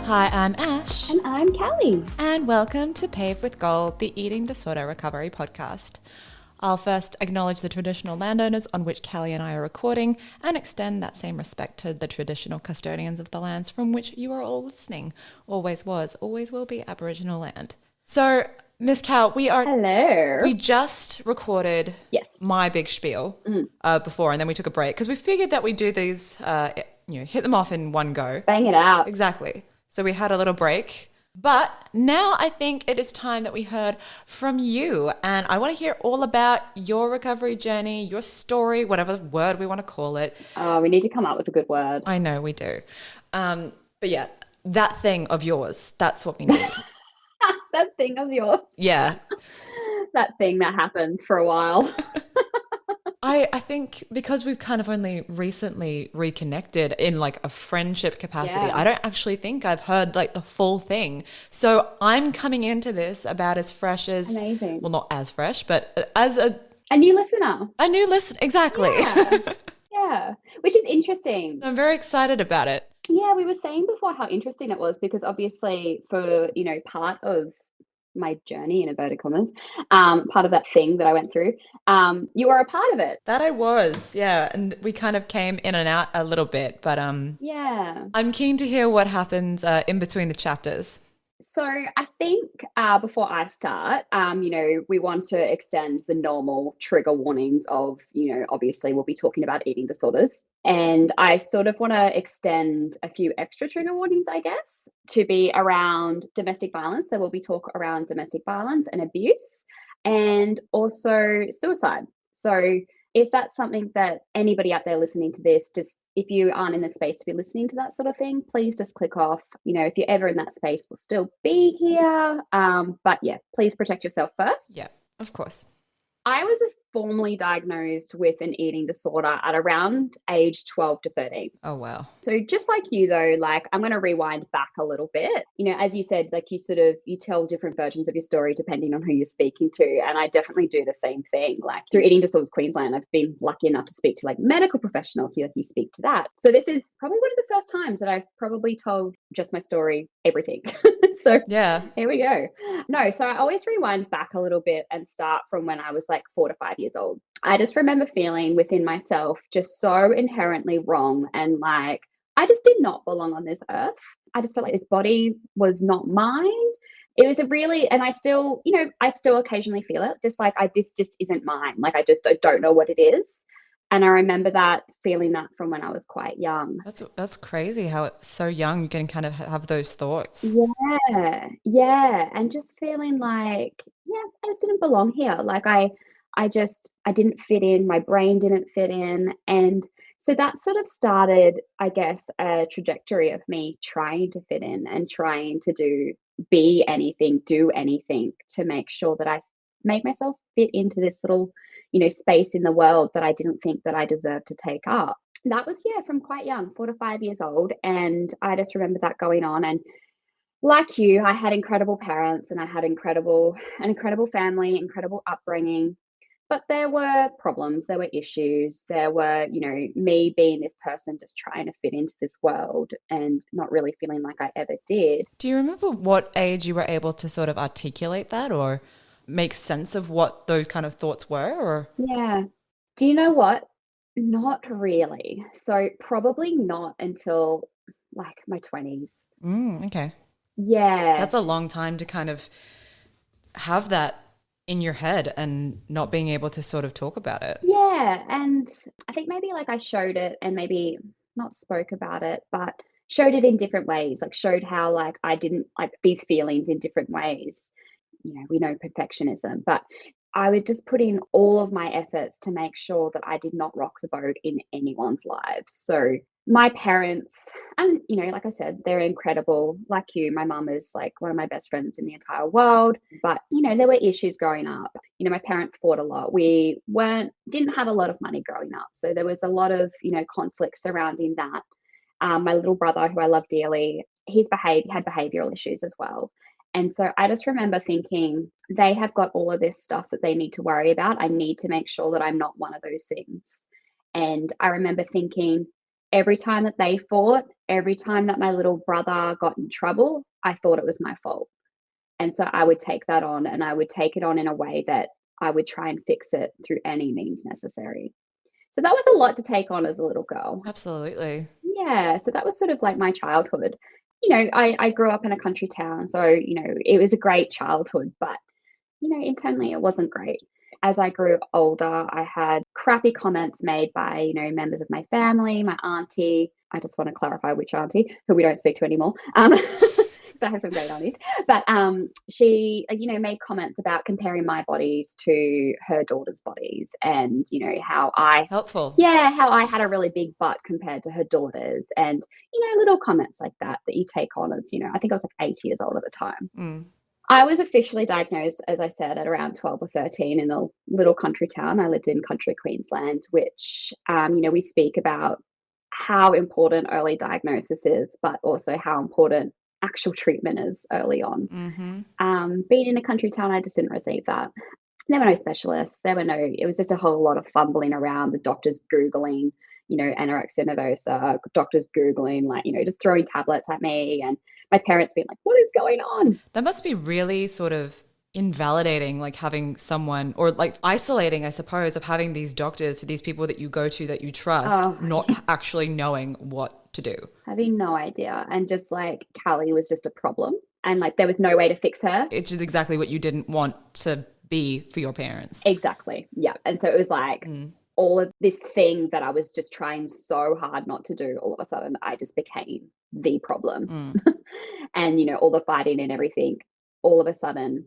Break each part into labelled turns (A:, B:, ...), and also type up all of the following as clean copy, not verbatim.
A: Hi, I'm Ash,
B: And I'm Callie.
A: and welcome to Paved with Gold, the Eating Disorder Recovery Podcast. I'll first acknowledge the traditional landowners on which Callie and I are recording and extend that same respect to the traditional custodians of the lands from which you are all listening. Always was, always will be Aboriginal land. So, Miss Cal,
B: Hello.
A: we just recorded
B: Yes.
A: my big spiel before, and then we took a break because we figured that we do these, hit them off in one go.
B: Bang it out.
A: Exactly. So we had a little break. But now I think it is time that we heard from you. And I want to hear all about your recovery journey, your story, whatever word we want to call it.
B: Oh, we need to come up with a good word.
A: I know we do. But yeah, that thing of yours, that's what we need.
B: That thing of yours.
A: Yeah.
B: That thing that happened for a while.
A: I think because we've kind of only recently reconnected in like a friendship capacity,
B: Yeah.
A: I don't actually think I've heard like the full thing. So I'm coming into this about as fresh as,
B: Amazing.
A: well, not as fresh, but as
B: A new listener.
A: a new listen. Exactly.
B: Yeah. Yeah. Which is interesting.
A: I'm very excited about it.
B: Yeah, we were saying before how interesting it was because obviously for, part of my journey in inverted commas, part of that thing that I went through, you were a part of it.
A: That I was, yeah. And we kind of came in and out a little bit, but
B: Yeah.
A: I'm keen to hear what happens in between the chapters.
B: So I think before I start, we want to extend the normal trigger warnings of, obviously we'll be talking about eating disorders. And I sort of want to extend a few extra trigger warnings, I guess, to be around domestic violence. There will be talk around domestic violence and abuse and also suicide. So if that's something that anybody out there listening to this, just if you aren't in the space to be listening to that sort of thing, please just click off. If you're ever in that space, we'll still be here. But yeah, please protect yourself first.
A: Yeah, of course.
B: I was formally diagnosed with an eating disorder at around age 12 to 13.
A: Oh, wow.
B: So just like you though, like I'm going to rewind back a little bit. As you said, like you tell different versions of your story depending on who you're speaking to. And I definitely do the same thing. Like through Eating Disorders Queensland, I've been lucky enough to speak to like medical professionals. So like you speak to that. So this is probably one of the first times that I've probably told just my story, everything. So
A: Yeah.
B: here we go. No, so I always rewind back a little bit and start from when I was like 4 to 5 years old. I just remember feeling within myself just so inherently wrong and like I just did not belong on this earth. I just felt like this body was not mine. It was a really, and I still, I still occasionally feel it, just like this just isn't mine. Like I don't know what it is. And I remember that feeling that from when I was quite young.
A: That's crazy how it's so young you can kind of have those thoughts.
B: Yeah, yeah, and just feeling like, yeah, I just didn't belong here. Like I didn't fit in. My brain didn't fit in, and so that sort of started, I guess, a trajectory of me trying to fit in and trying to be anything, do anything to make sure that I made myself fit into this little, space in the world that I didn't think that I deserved to take up. That was, yeah, from quite young, 4 to 5 years old, and I just remember that going on. And like you, I had incredible parents and I had an incredible family, incredible upbringing. But there were problems, there were issues, there were, me being this person just trying to fit into this world and not really feeling like I ever did.
A: Do you remember what age you were able to sort of articulate that or make sense of what those kind of thoughts were? Or
B: Yeah. Do you know what? Not really. So probably not until like my 20s.
A: okay,
B: Yeah.
A: that's a long time to kind of have that in your head and not being able to sort of talk about it.
B: Yeah, and I think maybe like I showed it and maybe not spoke about it, but showed it in different ways, like showed how like I didn't like these feelings in different ways. We know perfectionism, but I would just put in all of my efforts to make sure that I did not rock the boat in anyone's lives. So my parents, and like I said, they're incredible. Like you, my mum is like one of my best friends in the entire world. But there were issues growing up. My parents fought a lot. We didn't have a lot of money growing up, so there was a lot of conflict surrounding that. My little brother, who I love dearly, had behavioral issues as well. And so I just remember thinking, they have got all of this stuff that they need to worry about. I need to make sure that I'm not one of those things. And I remember thinking, every time that they fought, every time that my little brother got in trouble, I thought it was my fault. And so I would take that on, and I would take it on in a way that I would try and fix it through any means necessary. So that was a lot to take on as a little girl.
A: Absolutely.
B: Yeah, so that was sort of like my childhood. I grew up in a country town, so, it was a great childhood, but, internally it wasn't great. As I grew older, I had crappy comments made by, members of my family, my auntie. I just want to clarify which auntie, who we don't speak to anymore. So I have some great aunties, but she, made comments about comparing my bodies to her daughter's bodies, and how
A: Helpful.
B: how I had a really big butt compared to her daughters, and little comments like that you take on as, I think I was like 8 years old at the time.
A: Mm.
B: I was officially diagnosed, as I said, at around 12 or 13 in a little country town. I lived in country Queensland, which, we speak about how important early diagnosis is, but also how important actual treatment is early on.
A: Mm-hmm.
B: Being in a country town, I just didn't receive that. There were no specialists. It was just a whole lot of fumbling around, the doctors Googling, anorexia nervosa, doctors Googling, like, just throwing tablets at me, and my parents being like, what is going on?
A: That must be really sort of invalidating, like having someone, or like isolating, I suppose, of having these doctors, to these people that you go to that you trust,
B: Oh,
A: not actually knowing what to do.
B: having no idea. And just like Callie was just a problem. And like there was no way to fix her.
A: It's just exactly what you didn't want to be for your parents.
B: Exactly. Yeah. And so it was like
A: Mm.
B: all of this thing that I was just trying so hard not to do, all of a sudden I just became the problem.
A: Mm.
B: And, all the fighting and everything, all of a sudden,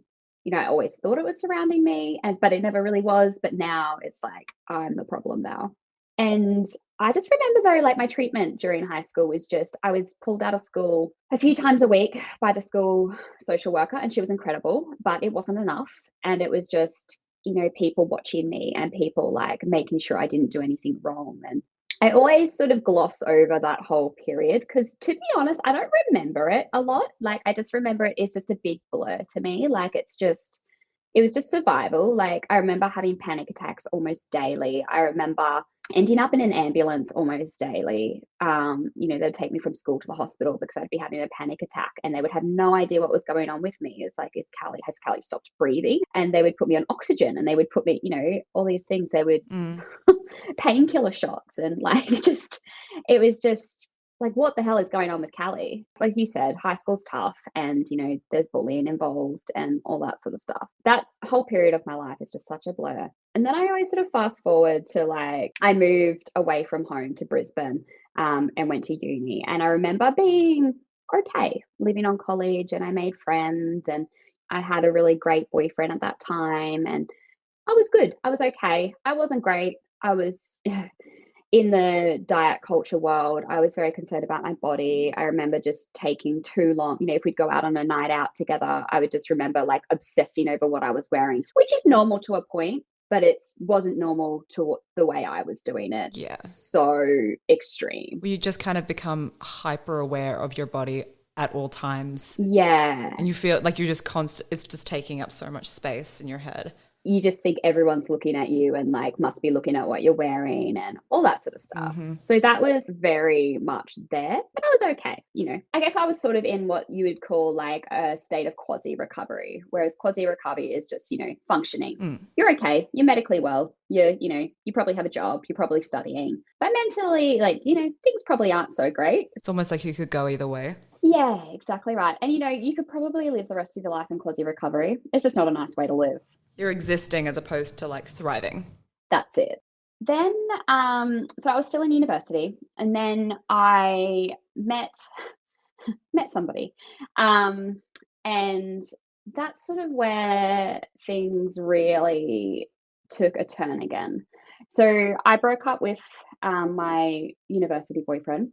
B: I always thought it was surrounding me, but it never really was. But now it's like I'm the problem now. And I just remember though, like my treatment during high school was just I was pulled out of school a few times a week by the school social worker, and she was incredible, but it wasn't enough. And it was just, people watching me and people like making sure I didn't do anything wrong. And I always sort of gloss over that whole period because, to be honest, I don't remember it a lot. Like, I just remember it is just a big blur to me. Like, it was just survival. Like, I remember having panic attacks almost daily. I remember ending up in an ambulance almost daily. They'd take me from school to the hospital because I'd be having a panic attack, and they would have no idea what was going on with me. It's like, has Callie stopped breathing? And they would put me on oxygen, and they would put me, all these things. They would
A: Mm.
B: painkiller shots, and like it was just like, what the hell is going on with Callie? Like you said, high school's tough, and there's bullying involved and all that sort of stuff. That whole period of my life is just such a blur. And then I always sort of fast forward to like I moved away from home to Brisbane, and went to uni. And I remember being okay, living on college, and I made friends, and I had a really great boyfriend at that time, and I was good. I was okay. I wasn't great. I was in the diet culture world. I was very concerned about my body. I remember just taking too long. If we'd go out on a night out together, I would just remember like obsessing over what I was wearing, which is normal to a point, but it wasn't normal to the way I was doing it.
A: Yeah.
B: So extreme.
A: Well, you just kind of become hyper aware of your body at all times.
B: Yeah.
A: And you feel like you're just constant, it's just taking up so much space in your head.
B: You just think everyone's looking at you and like must be looking at what you're wearing and all that sort of stuff.
A: Mm-hmm.
B: So that was very much there, but I was okay. I guess I was sort of in what you would call like a state of quasi recovery, whereas quasi recovery is just, functioning.
A: Mm.
B: You're okay. You're medically well. You probably have a job. You're probably studying, but mentally, like, things probably aren't so great.
A: It's almost like you could go either way.
B: Yeah, exactly right. And, you could probably live the rest of your life in quasi recovery. It's just not a nice way to live.
A: You're existing as opposed to like thriving.
B: That's it. Then, so I was still in university, and then I met somebody, and that's sort of where things really took a turn again. So I broke up with my university boyfriend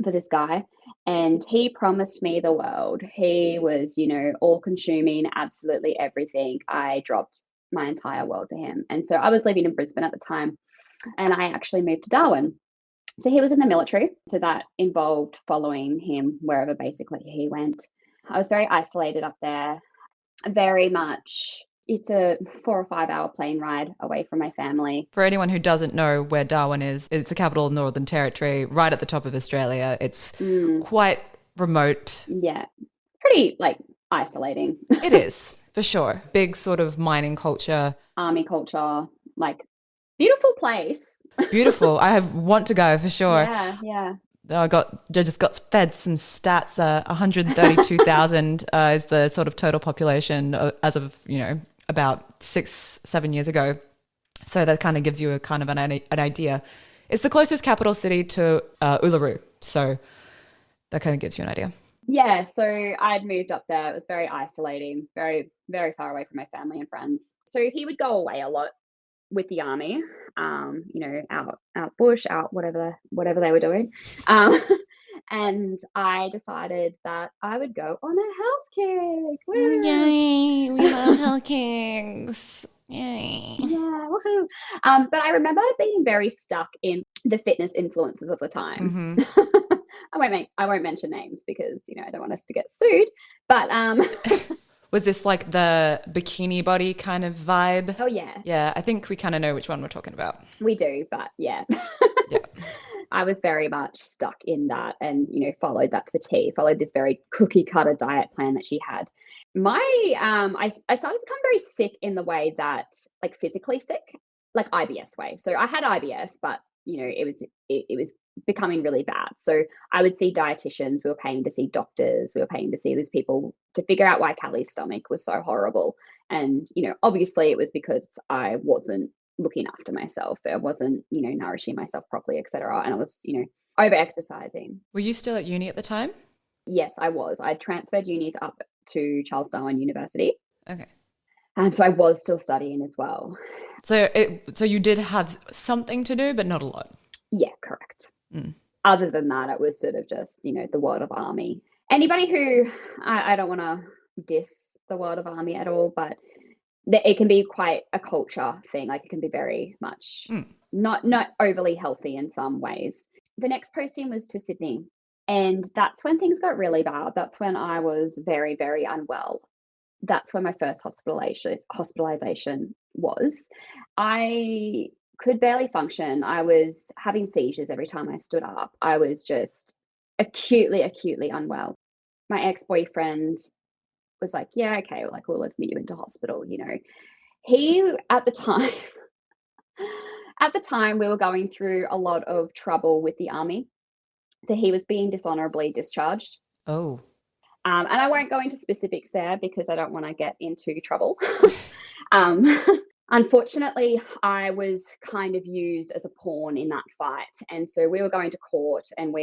B: for this guy, and he promised me the world. He was, all consuming, absolutely everything. I dropped my entire world for him. And so I was living in Brisbane at the time, and I actually moved to Darwin. So he was in the military, so that involved following him wherever basically he went. I was very isolated up there, very much It's a 4 or 5 hour plane ride away from my family.
A: For anyone who doesn't know where Darwin is, it's the capital of the Northern Territory, right at the top of Australia. It's
B: Mm,
A: quite remote.
B: yeah, pretty like isolating.
A: It is, for sure. Big sort of mining culture.
B: Army culture, like beautiful place.
A: Beautiful. Want to go for sure.
B: Yeah, yeah.
A: I just got fed some stats. 132,000 is the sort of total population as of, about 6, 7 years ago. So that kind of gives you a kind of an idea. It's the closest capital city to Uluru. So that kind of gives you an idea.
B: Yeah, so I'd moved up there. It was very isolating, very, very far away from my family and friends. So he would go away a lot with the army, out bush, out whatever they were doing. Um, and I decided that I would go on a health kick.
A: Oh,
B: Woo!
A: yay. We love Hell Kings. Yay.
B: Yeah, woohoo. But I remember being very stuck in the fitness influences of the time.
A: Mm-hmm.
B: I won't mention names because I don't want us to get sued. But
A: Was this like the bikini body kind of vibe?
B: oh yeah,
A: Yeah, I think we kind of know which one we're talking about.
B: we do. But yeah,
A: Yeah.
B: I was very much stuck in that, and followed that to the T. Followed this very cookie cutter diet plan that she had. I started to become very sick in the way that, like, physically sick, like IBS way. So I had IBS, but it was becoming really bad. So I would see dietitians. We were paying to see doctors. We were paying to see these people to figure out why Callie's stomach was so horrible. And obviously it was because I wasn't looking after myself. I wasn't nourishing myself properly, etc. And I was over exercising.
A: Were you still at uni at the time?
B: Yes, I was. I transferred unis up to Charles Darwin University.
A: Okay.
B: And so I was still studying as well.
A: So you did have something to do, but not a lot.
B: Yeah, correct.
A: Mm.
B: Other than that, it was sort of just, the world of army. Anybody who, I don't want to diss the world of army at all, but it can be quite a culture thing. Like, it can be very much not overly healthy in some ways. The next posting was to Sydney. And that's when things got really bad. That's when I was very, very unwell. That's when my first hospitalization was. I could barely function. I was having seizures every time I stood up. I was just acutely, acutely unwell. My ex-boyfriend was like, yeah, okay, like, we'll admit you into hospital. He, at the time, we were going through a lot of trouble with the army. So he was being dishonorably discharged.
A: Oh.
B: And I won't go into specifics there because I don't want to get into trouble. um, Unfortunately, I was kind of used as a pawn in that fight. And so we were going to court, and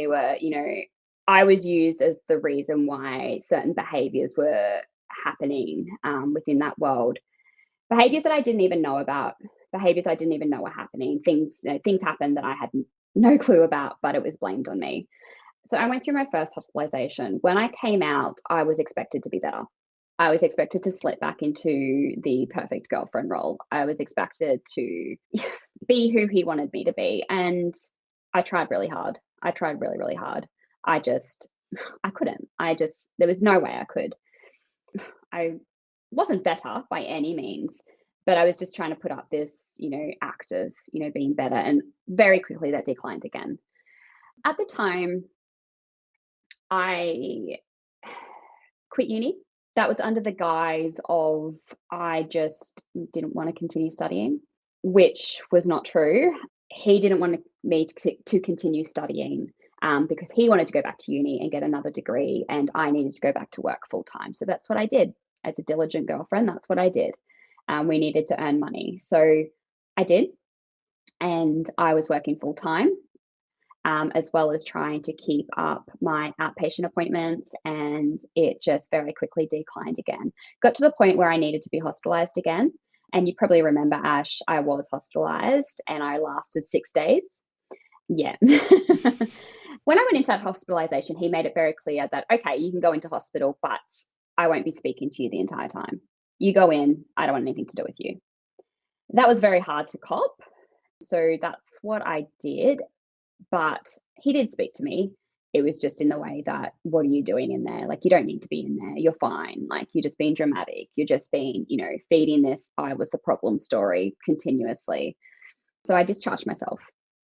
B: I was used as the reason why certain behaviors were happening within that world. Behaviors that I didn't even know about, behaviors I didn't even know were happening. Things happened that I had no clue about, but it was blamed on me. So I went through my first hospitalization. When I came out, I was expected to be better. I was expected to slip back into the perfect girlfriend role. I was expected to be who he wanted me to be. And I tried really hard. I tried really, really hard. I couldn't. There was no way I could. I wasn't better by any means, but I was just trying to put up this, act of, being better. And very quickly that declined again. At the time, I quit uni. That was under the guise of I just didn't want to continue studying, which was not true. He didn't want me to continue studying because he wanted to go back to uni and get another degree, and I needed to go back to work full time. So that's what I did. As a diligent girlfriend, that's what I did. We needed to earn money. So I did, and I was working full time. As well as trying to keep up my outpatient appointments, and it just very quickly declined again. Got to the point where I needed to be hospitalized again. And you probably remember, Ash, I was hospitalized and I lasted 6 days. Yeah. When I went into that hospitalization, he made it very clear that, okay, you can go into hospital, but I won't be speaking to you the entire time. You go in, I don't want anything to do with you. That was very hard to cop. So that's what I did. But he did speak to me. it was just in the way that, what are you doing in there? Like, you don't need to be in there. You're fine. Like, you're just being dramatic. You're just being, feeding this I was the problem story continuously. So I discharged myself.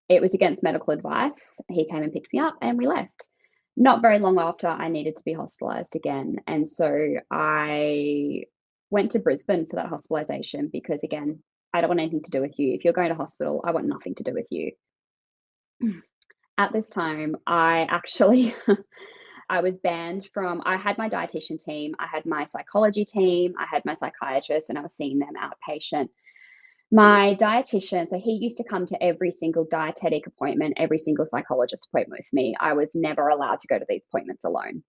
B: It was against medical advice. He came and picked me up and we left. Not very long after, I needed to be hospitalized again. And so I went to Brisbane for that hospitalization because, again, I don't want anything to do with you. If you're going to hospital, I want nothing to do with you. At this time, I actually I was banned from, I had my dietitian team, I had my psychology team, I had my psychiatrist, and I was seeing them outpatient. My dietitian, so he used to come to every single dietetic appointment, every single psychologist appointment with me. I was never allowed to go to these appointments alone.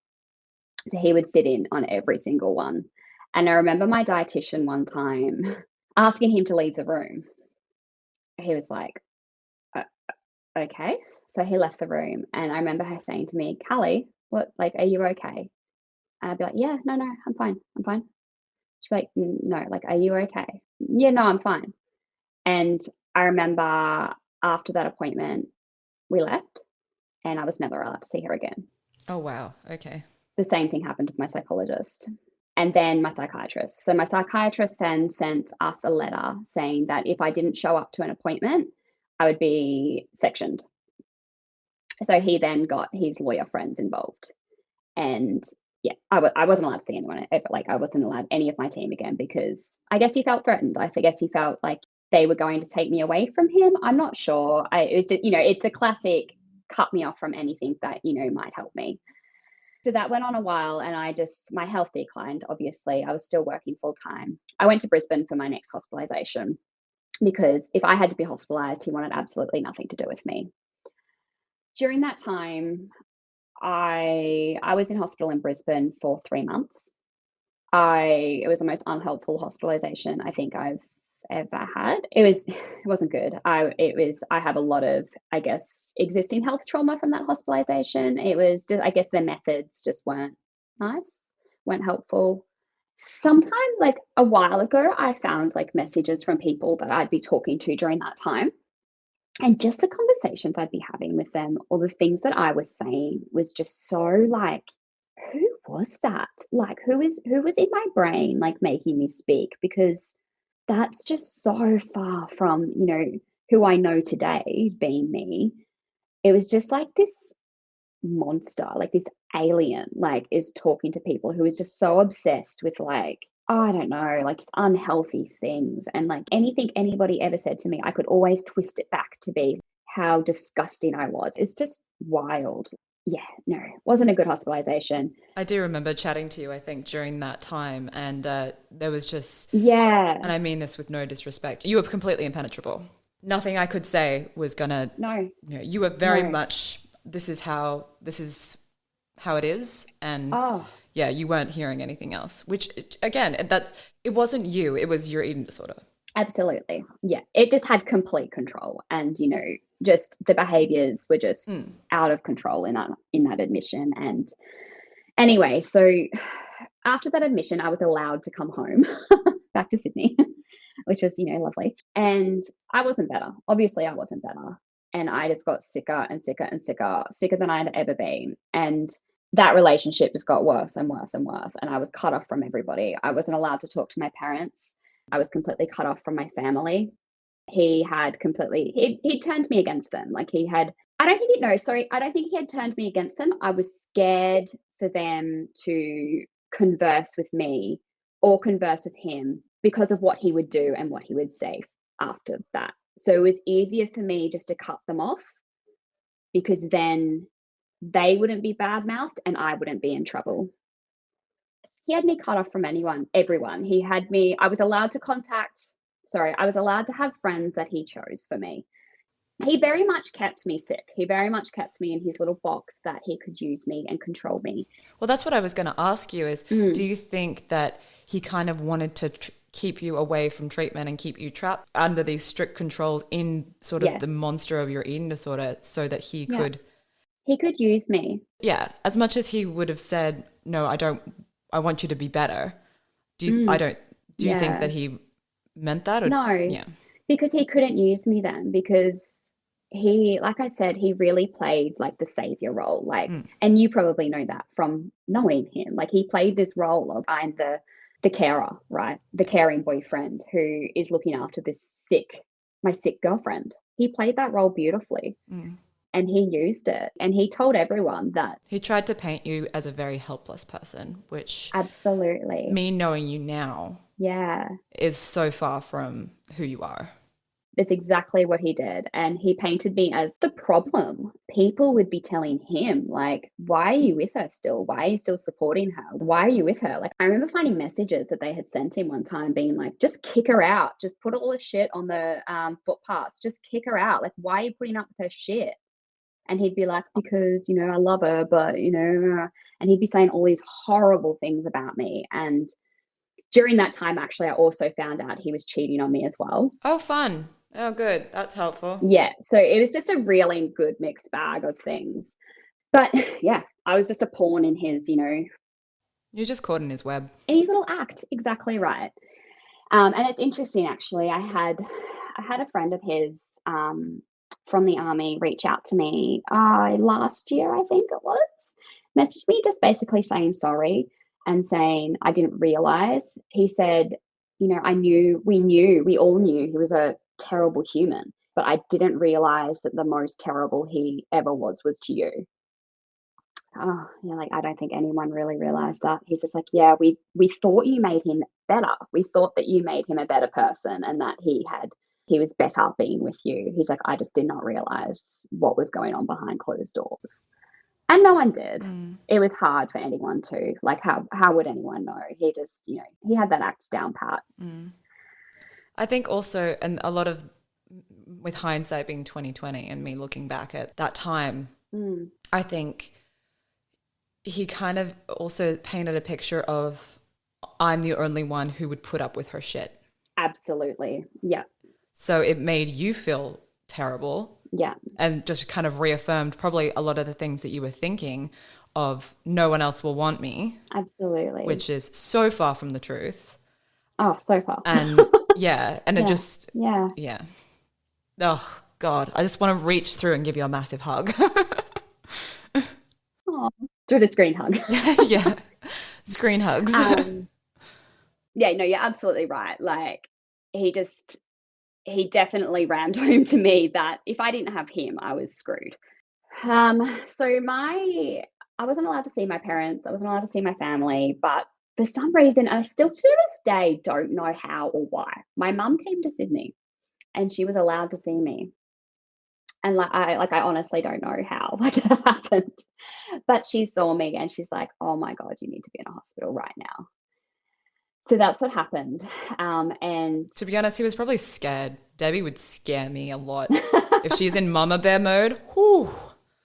B: So he would sit in on every single one. And I remember my dietitian one time asking him to leave the room. He was like, okay. So he left the room. And I remember her saying to me, Callie, what, like, are you okay? And I'd be like, yeah, no, I'm fine. I'm fine. She'd be like, no, like, are you okay? Yeah, no, I'm fine. And I remember after that appointment, we left and I was never allowed to see her again.
A: Oh, wow. Okay.
B: The same thing happened with my psychologist and then my psychiatrist. So my psychiatrist then sent us a letter saying that if I didn't show up to an appointment, I would be sectioned. So he then got his lawyer friends involved. And yeah, I wasn't allowed to see anyone ever. Like, I wasn't allowed any of my team again because I guess he felt threatened. I guess he felt like they were going to take me away from him. I'm not sure. It was just, it's the classic cut me off from anything that, might help me. So that went on a while and my health declined, obviously. I was still working full time. I went to Brisbane for my next hospitalization because if I had to be hospitalized, he wanted absolutely nothing to do with me. During that time, I was in hospital in Brisbane for 3 months. It was the most unhelpful hospitalization I think I've ever had. It wasn't good. I have a lot of, I guess, existing health trauma from that hospitalization. It was just, I guess, the methods just weren't nice, weren't helpful. Sometime, like a while ago, I found like messages from people that I'd be talking to during that time. And just the conversations I'd be having with them or the things that I was saying was just so like, who was that? Like, who was in my brain, like making me speak? Because that's just so far from, who I know today being me. It was just like this monster, like this alien, like is talking to people who is just so obsessed with like, I don't know, like just unhealthy things. And like anything anybody ever said to me, I could always twist it back to be how disgusting I was. It's just wild. Yeah, no, it wasn't a good hospitalization.
A: I do remember chatting to you, I think, during that time. And there was just,
B: Yeah,
A: and I mean this with no disrespect, you were completely impenetrable. Nothing I could say was going to,
B: no,
A: you were very
B: no.
A: much, this is how it is. And
B: Oh,
A: yeah, you weren't hearing anything else, which again, it wasn't you, it was your eating disorder.
B: absolutely. Yeah, it just had complete control. And, just the behaviors were just out of control in that admission. And anyway, so after that admission, I was allowed to come home back to Sydney, which was, lovely. And I wasn't better. Obviously, I wasn't better. And I just got sicker and sicker and sicker than I'd ever been. And that relationship just got worse and worse and worse. And I was cut off from everybody. I wasn't allowed to talk to my parents. I was completely cut off from my family. He had completely, he turned me against them. Like I don't think he had turned me against them. I was scared for them to converse with me or converse with him because of what he would do and what he would say after that. So it was easier for me just to cut them off because then they wouldn't be bad-mouthed and I wouldn't be in trouble. He had me cut off from everyone. I was allowed to have friends that he chose for me. He very much kept me sick. He very much kept me in his little box that he could use me and control me.
A: Well, that's what I was going to ask you is, do you think that he kind of wanted to keep you away from treatment and keep you trapped under these strict controls in sort of the monster of your eating disorder so that he could...
B: He could use me.
A: Yeah. As much as he would have said, no, I want you to be better. Do you think that he meant that? Or,
B: no,
A: yeah.
B: because he couldn't use me then because like I said, he really played like the savior role. Like,
A: Mm.
B: and you probably know that from knowing him. Like he played this role of I'm the carer, right? The caring boyfriend who is looking after my sick girlfriend. He played that role beautifully.
A: Mm.
B: And he used it. And he told everyone that
A: He tried to paint you as a very helpless person, which
B: absolutely.
A: me knowing you now
B: Yeah.
A: is so far from who you are.
B: It's exactly what he did. And he painted me as the problem. People would be telling him, like, why are you with her still? Why are you still supporting her? Why are you with her? Like, I remember finding messages that they had sent him one time being like, just kick her out. Just put all the shit on the footpaths. Just kick her out. Like, why are you putting up with her shit? And he'd be like, because, I love her, but, and he'd be saying all these horrible things about me. And during that time, actually, I also found out he was cheating on me as well.
A: Oh, fun. Oh, good. That's helpful.
B: Yeah. So it was just a really good mixed bag of things. But yeah, I was just a pawn in
A: You're just caught in his web.
B: in his little act. Exactly right. And it's interesting, actually. I had a friend of his from the army reach out to me last year, I think it was, messaged me just basically saying sorry and saying I didn't realize. He said, we all knew he was a terrible human, but I didn't realize that the most terrible he ever was to you. Oh, yeah, like I don't think anyone really realized that. He's just like, yeah, we thought you made him better. We thought that you made him a better person and that he was better being with you. He's like, I just did not realize what was going on behind closed doors. And no one did.
A: Mm.
B: It was hard for anyone to. Like how would anyone know? He just, he had that act down pat.
A: Mm. I think also, and a lot of, with hindsight being 2020 and me looking back at that time, I think he kind of also painted a picture of I'm the only one who would put up with her shit.
B: Absolutely. Yeah.
A: So it made you feel terrible.
B: Yeah.
A: And just kind of reaffirmed probably a lot of the things that you were thinking of no one else will want me.
B: Absolutely.
A: Which is so far from the truth.
B: Oh, so far.
A: And yeah, and it just,
B: yeah.
A: Oh, God, I just want to reach through and give you a massive hug.
B: Oh, do the screen hug.
A: Yeah, screen hugs.
B: Yeah, no, you're absolutely right. Like, he definitely rammed home to me that if I didn't have him, I was screwed. So I wasn't allowed to see my parents. I wasn't allowed to see my family, but for some reason, I still to this day don't know how or why. My mum came to Sydney and she was allowed to see me. And I honestly don't know how like it happened. But she saw me and she's like, "Oh my God, you need to be in a hospital right now." So that's what happened. And
A: to be honest, he was probably scared. Debbie would scare me a lot. If she's in mama bear mode, whew.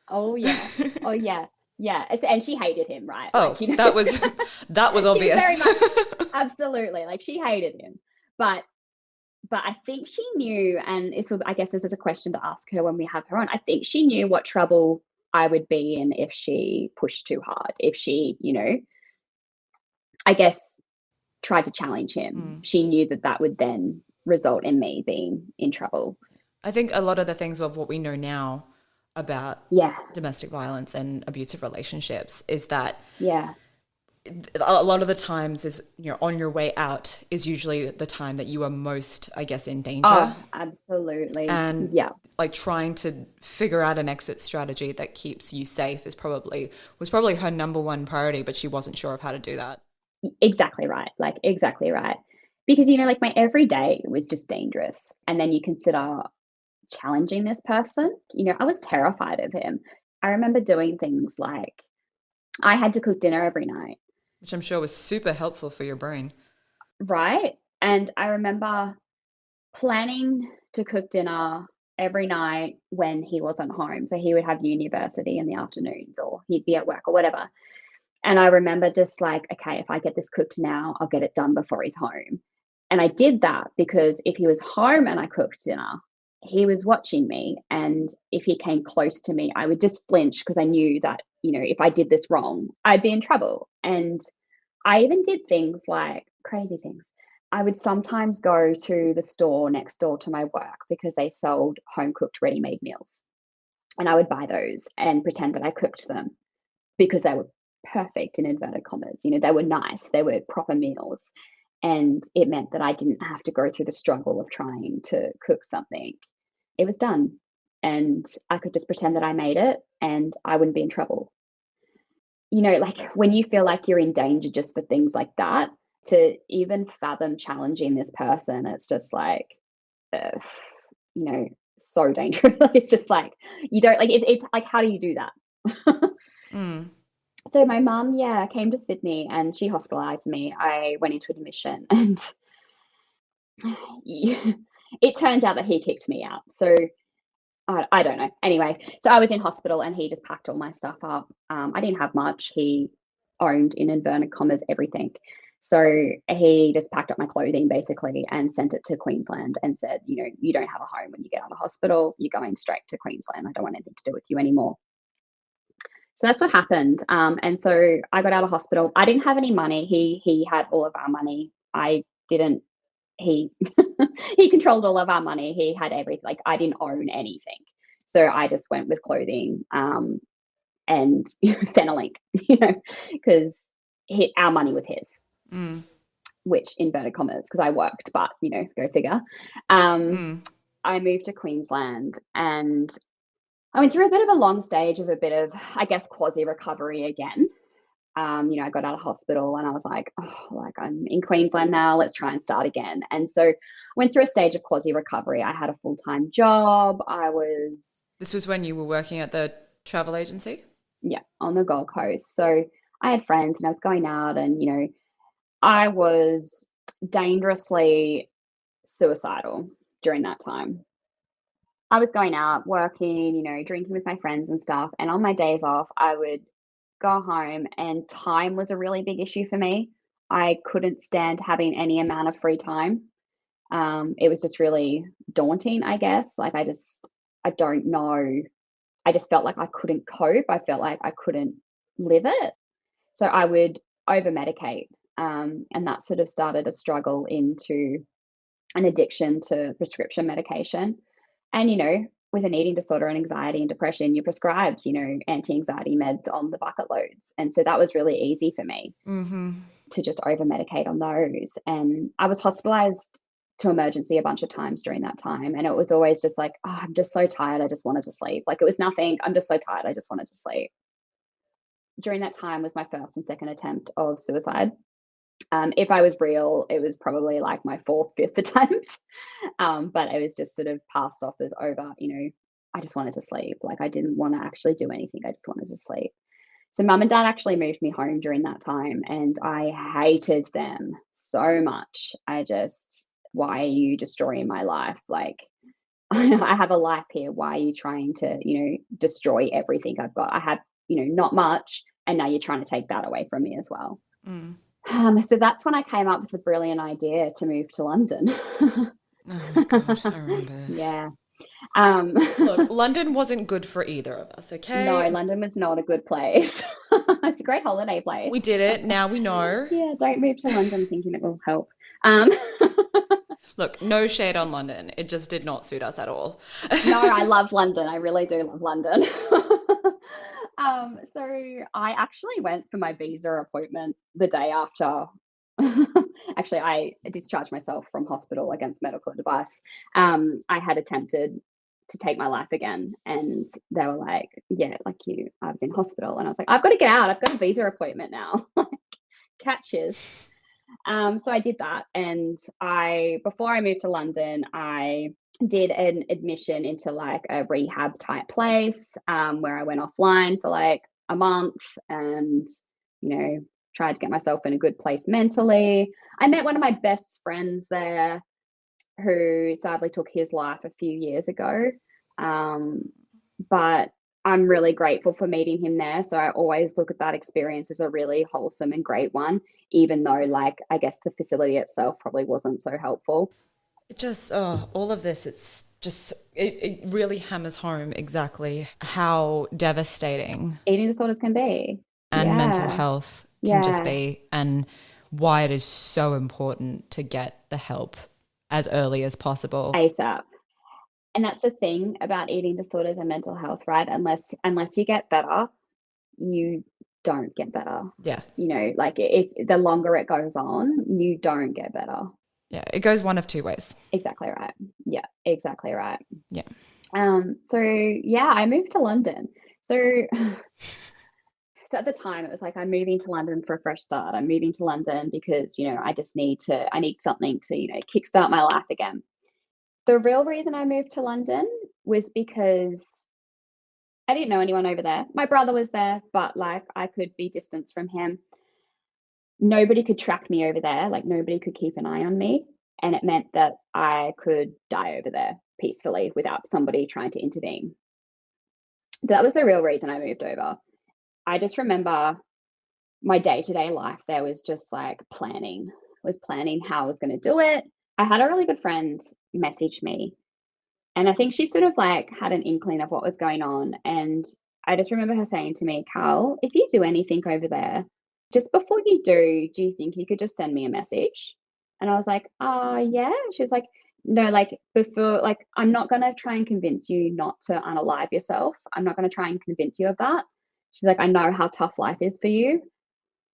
B: Oh yeah. Oh yeah. Yeah. And she hated him, right?
A: Oh,
B: Like,
A: that was obvious.
B: She was very much absolutely like she hated him. But I think she knew, and I guess this is a question to ask her when we have her on. I think she knew what trouble I would be in if she pushed too hard, if she, I guess tried to challenge him. She knew that would then result in me being in trouble.
A: I think a lot of the things of what we know now about domestic violence and abusive relationships is that a lot of the times is on your way out is usually the time that you are most, I guess, in danger.
B: Oh, absolutely.
A: And like trying to figure out an exit strategy that keeps you safe was probably her number one priority, but she wasn't sure of how to do that.
B: Exactly right. Like exactly right. Because like my everyday was just dangerous. And then you consider challenging this person. I was terrified of him. I remember doing things like I had to cook dinner every night.
A: Which I'm sure was super helpful for your brain.
B: Right. And I remember planning to cook dinner every night when he wasn't home. So he would have university in the afternoons or he'd be at work or whatever. And I remember just like, okay, if I get this cooked now, I'll get it done before he's home. And I did that because if he was home and I cooked dinner, he was watching me. And if he came close to me, I would just flinch because I knew that, if I did this wrong, I'd be in trouble. And I even did things like crazy things. I would sometimes go to the store next door to my work because they sold home cooked ready made meals. And I would buy those and pretend that I cooked them because they were perfect in inverted commas. You know, they were nice, they were proper meals. And it meant that I didn't have to go through the struggle of trying to cook something. It was done. And I could just pretend that I made it and I wouldn't be in trouble. You know, like when you feel like you're in danger just for things like that, to even fathom challenging this person, it's just like, uh, you know, so dangerous. It's just like, you don't like, it's like, how do you do that?
A: Mm.
B: So my mum, yeah, came to Sydney and she hospitalized me. I went into admission and it turned out that he kicked me out. So I don't know. Anyway, so I was in hospital and he just packed all my stuff up. I didn't have much. He owned, in inverted commas, everything. So he just packed up my clothing basically and sent it to Queensland and said, you know, you don't have a home when you get out of hospital. You're going straight to Queensland. I don't want anything to do with you anymore. So that's what happened. And so I got out of hospital. I didn't have any money. He had all of our money. I didn't. He he controlled all of our money. He had everything. Like I didn't own anything. So I just went with clothing and Centrelink, you know, because our money was his,
A: Mm.
B: which inverted commas, because I worked, but you know, go figure. Um,
A: Mm.
B: I moved to Queensland and I went through a bit of a long stage of a bit of, I guess, quasi recovery again. You know, I got out of hospital and I was like, oh, like I'm in Queensland now, let's try and start again. And so went through a stage of quasi recovery. I had a full-time job. I was,
A: This was when you were working at the travel agency?
B: yeah, on the Gold Coast. So I had friends and I was going out and, you know, I was dangerously suicidal during that time. I was going out, working, you know, drinking with my friends and stuff. And on my days off, I would go home and time was a really big issue for me. I couldn't stand having any amount of free time. It was just really daunting, I guess. Like I don't know. I just felt like I couldn't cope. I felt like I couldn't live it. So I would over medicate. And that sort of started a struggle into an addiction to prescription medication. And, you know, with an eating disorder and anxiety and depression, you're prescribed, you know, anti-anxiety meds on the bucket loads. And so that was really easy for me
A: Mm-hmm.
B: to just over medicate on those. And I was hospitalized to emergency a bunch of times during that time. And it was always just like, oh, I'm just so tired. I just wanted to sleep. Like it was nothing. I'm just so tired. I just wanted to sleep. During that time was my first and second attempt of suicide. If I was real, it was probably like my fourth, fifth attempt. But it was just sort of passed off as over, you know, I just wanted to sleep. Like I didn't want to actually do anything. I just wanted to sleep. So mum and dad actually moved me home during that time and I hated them so much. Why are you destroying my life? Like I have a life here. Why are you trying to, you know, destroy everything I've got? I have, you know, not much. And now you're trying to take that away from me as well.
A: Mm.
B: So that's when I came up with the brilliant idea to move to London.
A: Oh my God, I remember this.
B: Yeah. Um,
A: Look, London wasn't good for either of us,
B: no,
A: okay?
B: London was not a good place. It's a great holiday
A: We
B: place.
A: did it. Now we know.
B: Yeah, don't move to London thinking it will help. Um,
A: Look, no shade on London. It just did not suit us at all.
B: no, I love London. I really do love London. So I actually went for my visa appointment the day after. Actually, I discharged myself from hospital against medical advice. I had attempted to take my life again, and they were like, "Yeah, like you, I was in hospital," and I was like, "I've got to get out. I've got a visa appointment now." Catches. So I did that, and before I moved to London, I did an admission into like a rehab type place, where I went offline for like a month, and you know tried to get myself in a good place mentally. I met one of my best friends there, who sadly took his life a few years ago, but I'm really grateful for meeting him there. So I always look at that experience as a really wholesome and great one, even though, like, I guess the facility itself probably wasn't so helpful.
A: It just, oh, all of this, it really hammers home exactly how devastating
B: Eating disorders can be.
A: and mental
B: Yeah.
A: health can just
B: Yeah.
A: be, and why it is so important to get the help as early as possible.
B: ASAP. And that's the thing about eating disorders and mental health, right? Unless you get better, you don't get better.
A: Yeah.
B: You know, like if the longer it goes on, you don't get better.
A: Yeah. It goes one of two ways.
B: Exactly right. Yeah, exactly right.
A: Yeah.
B: So yeah, I moved to London. So so at the time it was like, I'm moving to London for a fresh start. I'm moving to London because, you know, I need something to, you know, kickstart my life again. The real reason I moved to London was because I didn't know anyone over there. My brother was there, but like I could be distanced from him. Nobody could track me over there. Like nobody could keep an eye on me. And it meant that I could die over there peacefully without somebody trying to intervene. So that was the real reason I moved over. I just remember my day-to-day life there was just like planning how I was going to do it. I had a really good friend message me, and I think she sort of like had an inkling of what was going on. And I just remember her saying to me, Carl, if you do anything over there, just before you do you think you could just send me a message? And I was like, yeah. She was like, no, like before, like, I'm not going to try and convince you not to unalive yourself. I'm not going to try and convince you of that. She's like, I know how tough life is for you.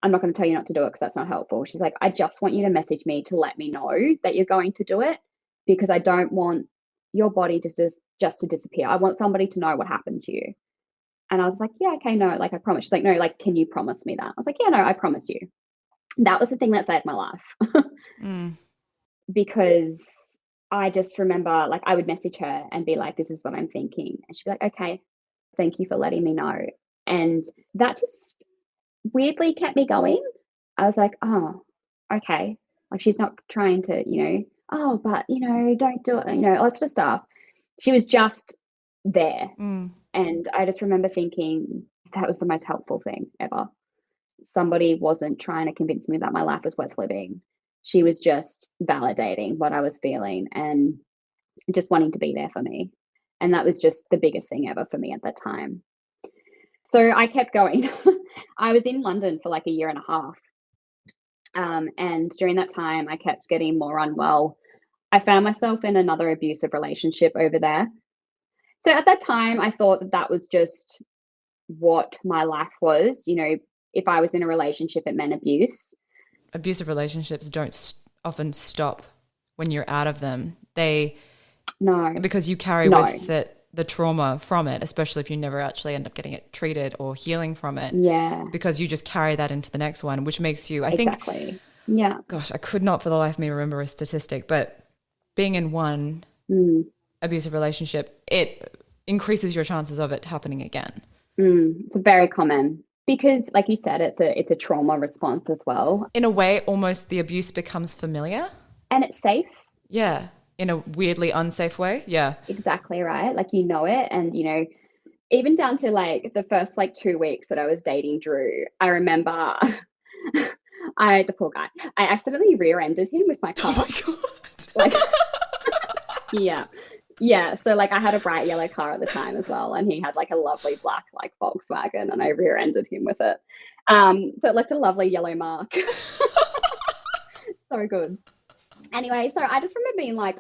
B: I'm not going to tell you not to do it because that's not helpful. She's like, I just want you to message me to let me know that you're going to do it, because I don't want your body just to disappear. I want somebody to know what happened to you. And I was like, yeah, okay, no, like I promise. She's like, no, like, can you promise me that? I was like, yeah, no, I promise you. That was the thing that saved my life. Because I just remember, like, I would message her and be like, this is what I'm thinking. And she'd be like, okay, thank you for letting me know. And that just weirdly kept me going. I was like, oh, okay. Like she's not trying to, you know, oh, but, you know, don't do it, you know, all that sort of stuff. She was just there. And I just remember thinking that was the most helpful thing ever. Somebody wasn't trying to convince me that my life was worth living. She was just validating what I was feeling and just wanting to be there for me. And that was just the biggest thing ever for me at that time. So I kept going. I was in London for like a year and a half. And during that time, I kept getting more unwell. I found myself in another abusive relationship over there. So at that time, I thought that that was just what my life was. You know, if I was in a relationship, it meant abuse.
A: Abusive relationships don't often stop when you're out of them. Because you carry with it the trauma from it, especially if you never actually end up getting it treated or healing from it.
B: Yeah.
A: Because you just carry that into the next one, which makes you, I think,
B: yeah.
A: Gosh, I could not for the life of me remember a statistic, but being in one abusive relationship, it increases your chances of it happening again.
B: It's very common because, like you said, it's a trauma response as well.
A: In a way, almost the abuse becomes familiar.
B: And it's safe.
A: Yeah. In a weirdly unsafe way. Yeah.
B: Exactly right. Like, you know it. And, you know, even down to like the first like 2 weeks that I was dating Drew, I remember the poor guy, I accidentally rear-ended him with my car.
A: Oh my God.
B: Like, yeah. Yeah. So like I had a bright yellow car at the time as well. And he had like a lovely black like Volkswagen, and I rear-ended him with it. So it left a lovely yellow mark. So good. Anyway, so I just remember being like,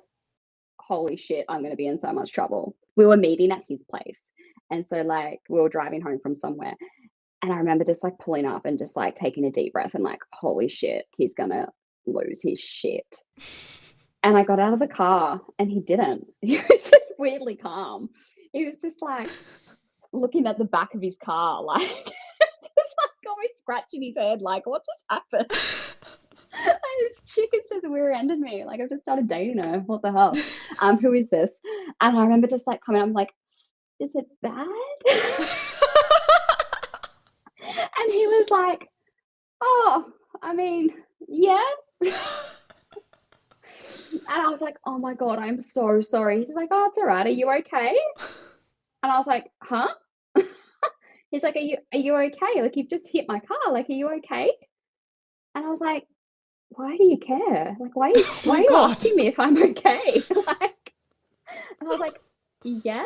B: holy shit, I'm going to be in so much trouble. We were meeting at his place. And so like we were driving home from somewhere. And I remember just like pulling up and just like taking a deep breath and like, holy shit, he's going to lose his shit. And I got out of the car and he didn't. He was just weirdly calm. He was just like looking at the back of his car, like just like almost scratching his head, like, what just happened? And this chick has just rear-ended me. Like, I've just started dating her. What the hell? Who is this? And I remember just like coming up, I'm like, is it bad? And he was like, oh, I mean, yeah. And I was like, oh my God, I'm so sorry. He's like, oh, it's all right. Are you okay? And I was like, huh? He's like, are you okay? Like, you've just hit my car. Like, are you okay? And I was like, why do you care? Like, why are you asking me if I'm okay? Like, and I was like, yeah.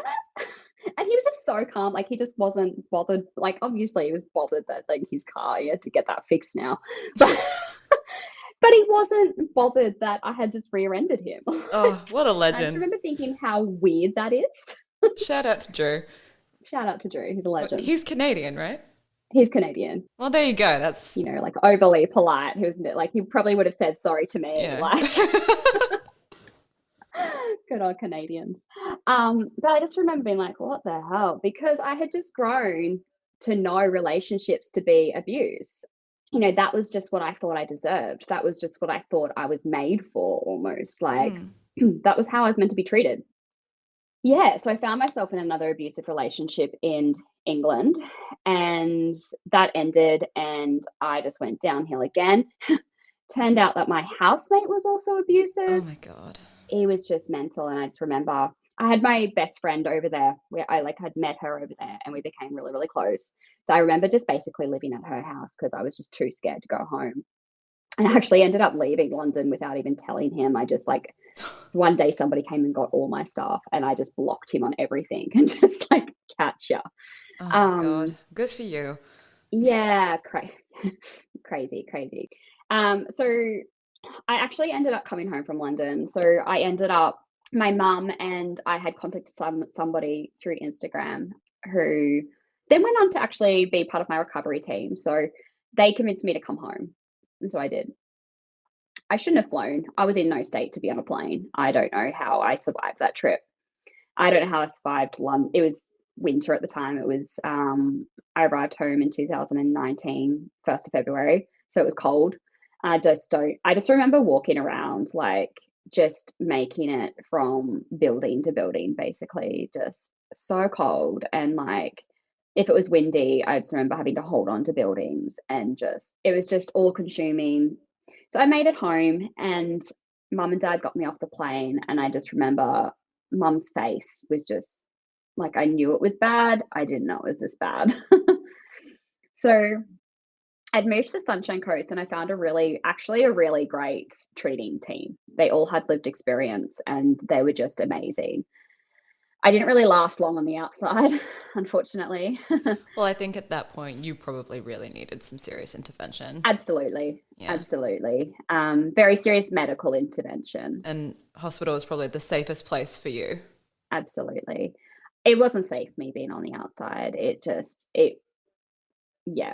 B: And he was just so calm. Like, he just wasn't bothered. Like, obviously he was bothered that like his car, he had to get that fixed now. But But he wasn't bothered that I had just rear-ended him.
A: Oh, what a
B: I just
A: legend.
B: remember thinking how weird that is.
A: Shout out to Drew.
B: Shout out to Drew. He's a legend.
A: He's Canadian, right?
B: He's Canadian,
A: Well, there you go. That's,
B: like overly polite. He was like, he probably would have said sorry to me,
A: yeah.
B: like good old Canadians. But I just remember being like, what the hell? Because I had just grown to know relationships to be abuse. That was just what I thought I deserved. That was just what I thought I was made for, almost like
A: Mm.
B: that was how I was meant to be treated. Yeah, so I found myself in another abusive relationship in England, and that ended, and I just went downhill again. Turned out that my housemate was also
A: Oh
B: abusive.
A: my God.
B: He was just mental, and I just remember I had my best friend over there where I like had met her over there, and we became really, really close. So I remember just basically living at her house because I was just too scared to go home. And I actually ended up leaving London without even telling him. I just like one day somebody came and got all my stuff, and I just blocked him on everything and just like catch ya.
A: Oh my God.
B: Um,
A: Good for you.
B: yeah, crazy, crazy. So I actually ended up coming home from London. So I ended up my mum and I had contacted somebody through Instagram who then went on to actually be part of my recovery team. So they convinced me to come home. And so I did. I shouldn't have flown. I was in no state to be on a plane. I don't know how I survived that trip. I don't know how I survived London. It was winter at the time. It was I arrived home in 2019, 1st of February. So it was cold. I just remember walking around like just making it from building to building, basically, just so cold. And like if it was windy, I just remember having to hold on to buildings and just it was just all consuming. So I made it home and mum and dad got me off the plane, and I just remember mum's face was just like I knew it was bad. I didn't know it was this bad. So I'd moved to the Sunshine Coast and I found actually a really great treating team. They all had lived experience and they were just amazing. I didn't really last long on the outside, unfortunately.
A: Well, I think at that point you probably really needed some serious intervention.
B: Absolutely.
A: Yeah.
B: Absolutely. Very serious medical intervention.
A: And hospital is probably the safest place for you.
B: Absolutely. It wasn't safe me being on the outside. Yeah.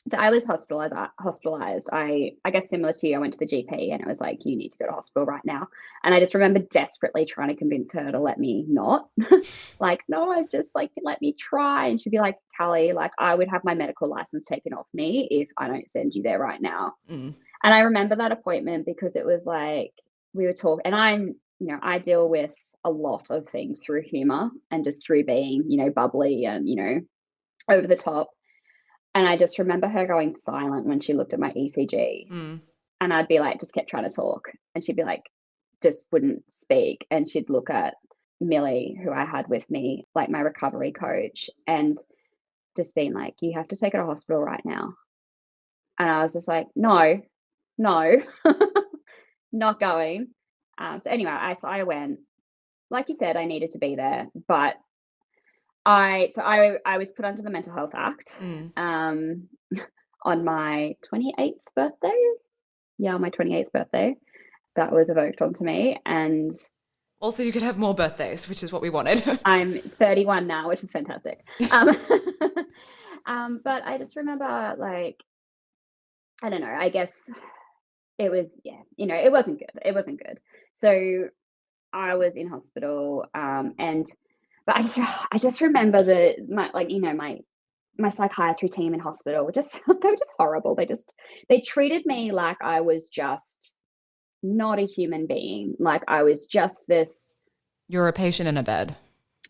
B: So I was hospitalized. I guess similar to you, I went to the GP and it was like, you need to go to hospital right now. And I just remember desperately trying to convince her to let me not. Like, no, I just like let me try. And she'd be like, Callie, like I would have my medical license taken off me if I don't send you there right now.
A: Mm.
B: And I remember that appointment because it was like we were talking, and I deal with a lot of things through humor and just through being, bubbly and, over the top. And I just remember her going silent when she looked at my ECG.
A: Mm.
B: And I'd be like, just kept trying to talk. And she'd be like, just wouldn't speak. And she'd look at Millie, who I had with me, like my recovery coach, and just being like, you have to take her to hospital right now. And I was just like, no, no, not going. So anyway, I went. Like you said, I needed to be there, but I was put under the Mental Health Act
A: Mm.
B: on my 28th birthday. Yeah, on my 28th birthday, that was evoked onto me, and
A: Also, you could have more birthdays, which is what we wanted.
B: I'm 31 now, which is fantastic. Um, but I just remember, like, I don't know. I guess it was, yeah, it wasn't good. It wasn't good. So I was in hospital, and but I just remember my psychiatry team in hospital just they were just horrible. They treated me like I was just not a human being. Like I was just this.
A: You're a patient in a bed.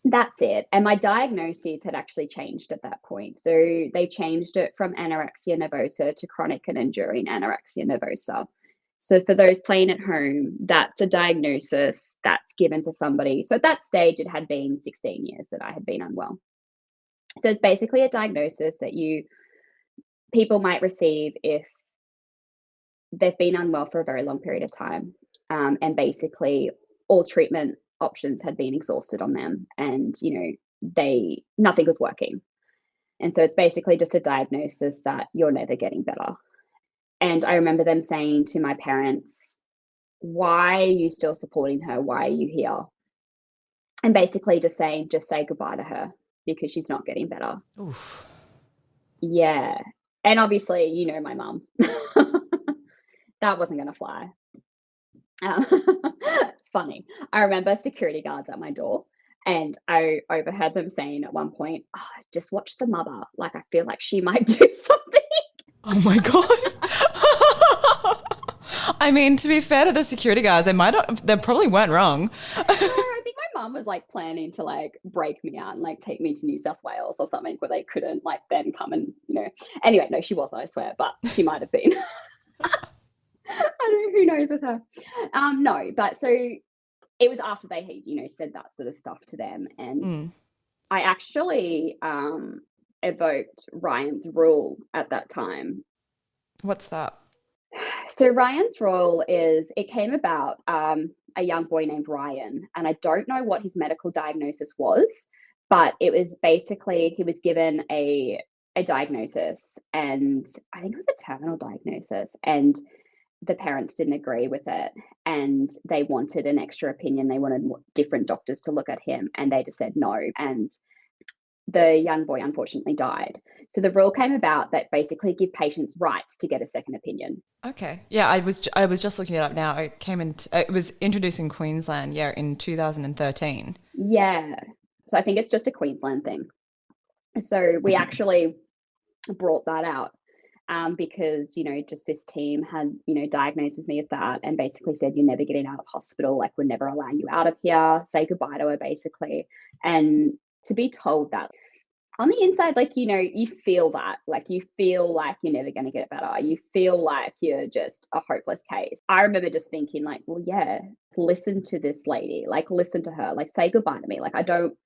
B: That's it. And my diagnosis had actually changed at that point. So they changed it from anorexia nervosa to chronic and enduring anorexia nervosa. So for those playing at home, that's a diagnosis that's given to somebody. So at that stage, it had been 16 years that I had been unwell. So it's basically a diagnosis that people might receive if they've been unwell for a very long period of time, and basically all treatment options had been exhausted on them, and nothing was working, and so it's basically just a diagnosis that you're never getting better. And I remember them saying to my parents, why are you still supporting her? Why are you here? And basically just saying, just say goodbye to her because she's not getting better.
A: Oof.
B: Yeah. And obviously, you know, my mum, that wasn't going to fly. Um, funny. I remember security guards at my door, and I overheard them saying at one point, oh, just watch the mother. Like, I feel like she might do something.
A: Oh my God. I mean, to be fair to the security guards, they probably weren't wrong.
B: No, I think my mum was like planning to like break me out and like take me to New South Wales or something where they couldn't like then come and, you know. Anyway, no, she wasn't, I swear, but she might have been. I don't know, who knows with her. No, but so it was after they had, you know, said that sort of stuff to them. And
A: Mm.
B: I actually evoked Ryan's rule at that time.
A: What's that?
B: So Ryan's rule is it came about a young boy named Ryan, and I don't know what his medical diagnosis was, but it was basically he was given a diagnosis, and I think it was a terminal diagnosis, and the parents didn't agree with it, and they wanted an extra opinion. They wanted different doctors to look at him, and they just said no. And the young boy unfortunately died. So the rule came about that basically give patients rights to get a second opinion.
A: Okay. Yeah, I was just looking it up now. It was introduced in Queensland, yeah, in 2013.
B: Yeah. So I think it's just a Queensland thing. So we actually brought that out because, you know, just this team had, you know, diagnosed with me with that and basically said, you're never getting out of hospital. Like, we'll never allow you out of here. Say goodbye to her, basically. And to be told that on the inside, like, you know, you feel that, like, you feel like you're never going to get better. You feel like you're just a hopeless case. I remember just thinking, like, well, yeah, listen to this lady, like, listen to her, like, say goodbye to me. Like, I don't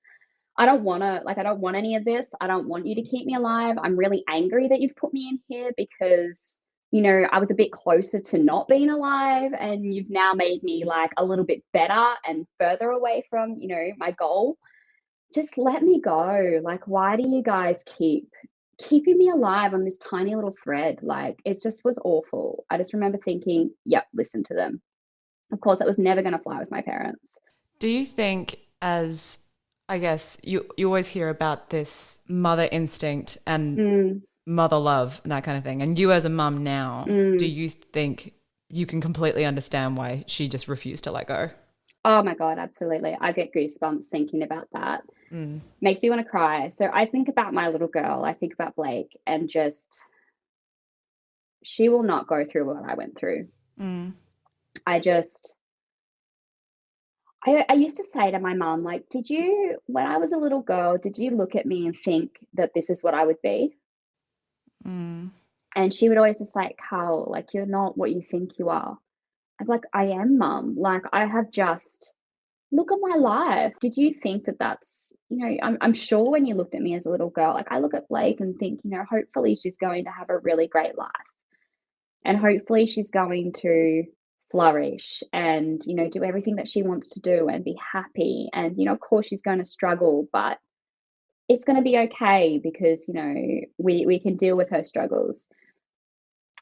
B: want to, like, I don't want any of this. I don't want you to keep me alive. I'm really angry that you've put me in here because, you know, I was a bit closer to not being alive, and you've now made me like a little bit better and further away from, you know, my goal. Just let me go. Like, why do you guys keep keeping me alive on this tiny little thread? Like, it just was awful. I just remember thinking, yep, listen to them. Of course, it was never going to fly with my parents.
A: Do you think, as I guess you always hear about this mother instinct and
B: Mm,
A: mother love and that kind of thing, and you as a mum now, do
B: mm.
A: you think you can completely understand why she just refused to let go?
B: Oh my God, absolutely. I get goosebumps thinking about that.
A: Mm.
B: Makes me want to cry. So I think about my little girl. I think about Blake, and just, she will not go through what I went through.
A: Mm.
B: I just, I used to say to my mom, like, did you, when I was a little girl, did you look at me and think that this is what I would be?
A: Mm.
B: And she would always just like, Carl, like, you're not what you think you are. I'm like, I am, mum. Like, I have just, look at my life. Did you think that that's, you know, I'm sure when you looked at me as a little girl, like, I look at Blake and think, you know, hopefully she's going to have a really great life. And hopefully she's going to flourish and, you know, do everything that she wants to do and be happy. And, you know, of course she's going to struggle, but it's going to be okay because, you know, we can deal with her struggles.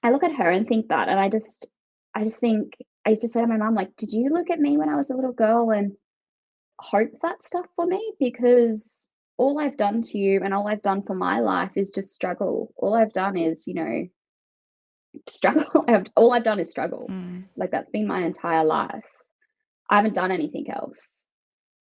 B: I look at her and think that, and I just think, I used to say to my mom, like, did you look at me when I was a little girl and hope that stuff for me? Because all I've done to you and all I've done for my life is just struggle. All I've done is, you know, struggle. All I've done is struggle.
A: Mm.
B: Like, that's been my entire life. I haven't done anything else.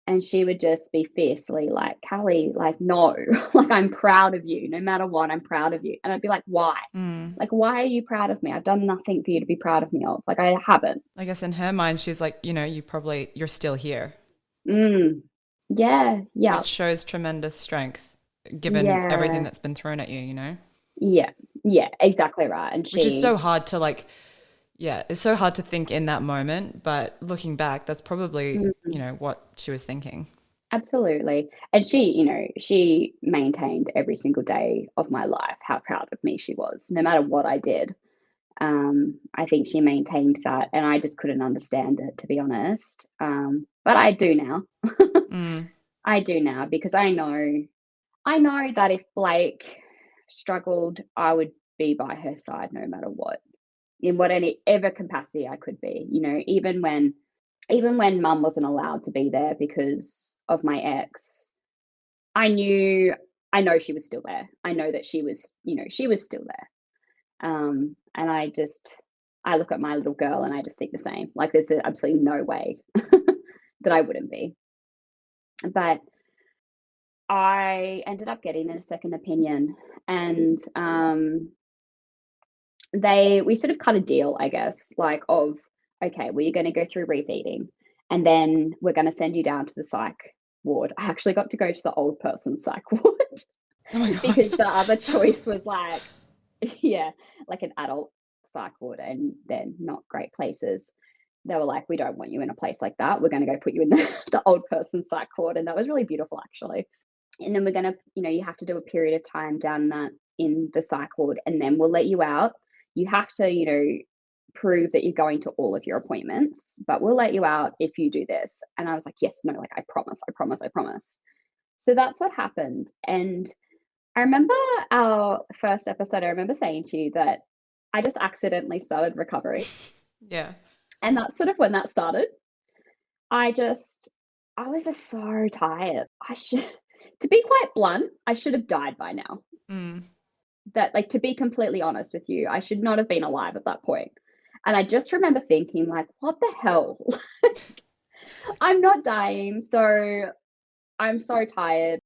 B: And she would just be fiercely like, Callie, like, no, like, I'm proud of you. No matter what, I'm proud of you. And I'd be like, why?
A: Mm.
B: Like, why are you proud of me? I've done nothing for you to be proud of me of. Like, I haven't.
A: I guess in her mind, she's like, you're still here,
B: Mm. Yeah. Yeah.
A: which shows tremendous strength given everything
B: Yeah.
A: that's been thrown at you,
B: Yeah. Yeah. Exactly right. And
A: which is so
B: she,
A: hard to like, yeah, it's so hard to think in that moment. But looking back, that's probably,
B: mm,
A: what she was thinking.
B: absolutely. And she, you know, she maintained every single day of my life how proud of me she was, no matter what I did. I think she maintained that, and I just couldn't understand it, to be honest. But I do now.
A: Mm.
B: I do now because I know that if Blake struggled, I would be by her side no matter what. in whatever capacity I could be, you know, even when mum wasn't allowed to be there because of my ex, I know she was still there. I know that she was, you know, she was still there. And I look at my little girl and I just think the same. Like there's absolutely no way that I wouldn't be. But I ended up getting a second opinion, and we sort of cut a deal, I guess, like of, okay, well, you're going to go through refeeding, and then we're going to send you down to the psych ward. I actually got to go to the old person psych ward
A: Oh my God.
B: because the other choice was like, yeah, like an adult psych ward, and then not great places. They were like, we don't want you in a place like that. We're going to go put you in the old person psych ward. And that was really beautiful, actually. And then we're going to, you know, you have to do a period of time down that in the psych ward, and then we'll let you out. You have to, you know, prove that you're going to all of your appointments, but we'll let you out if you do this. And I was like, yes, no, like I promise, I promise, I promise. So that's what happened. And I remember our first episode, I remember saying to you that I just accidentally started recovery.
A: Yeah.
B: And that's sort of when that started. I was just so tired. To be quite blunt, I should have died by now.
A: Mm.
B: That, like, to be completely honest with you, I should not have been alive at that point. And I just remember thinking, like, what the hell? I'm not dying, so I'm so tired.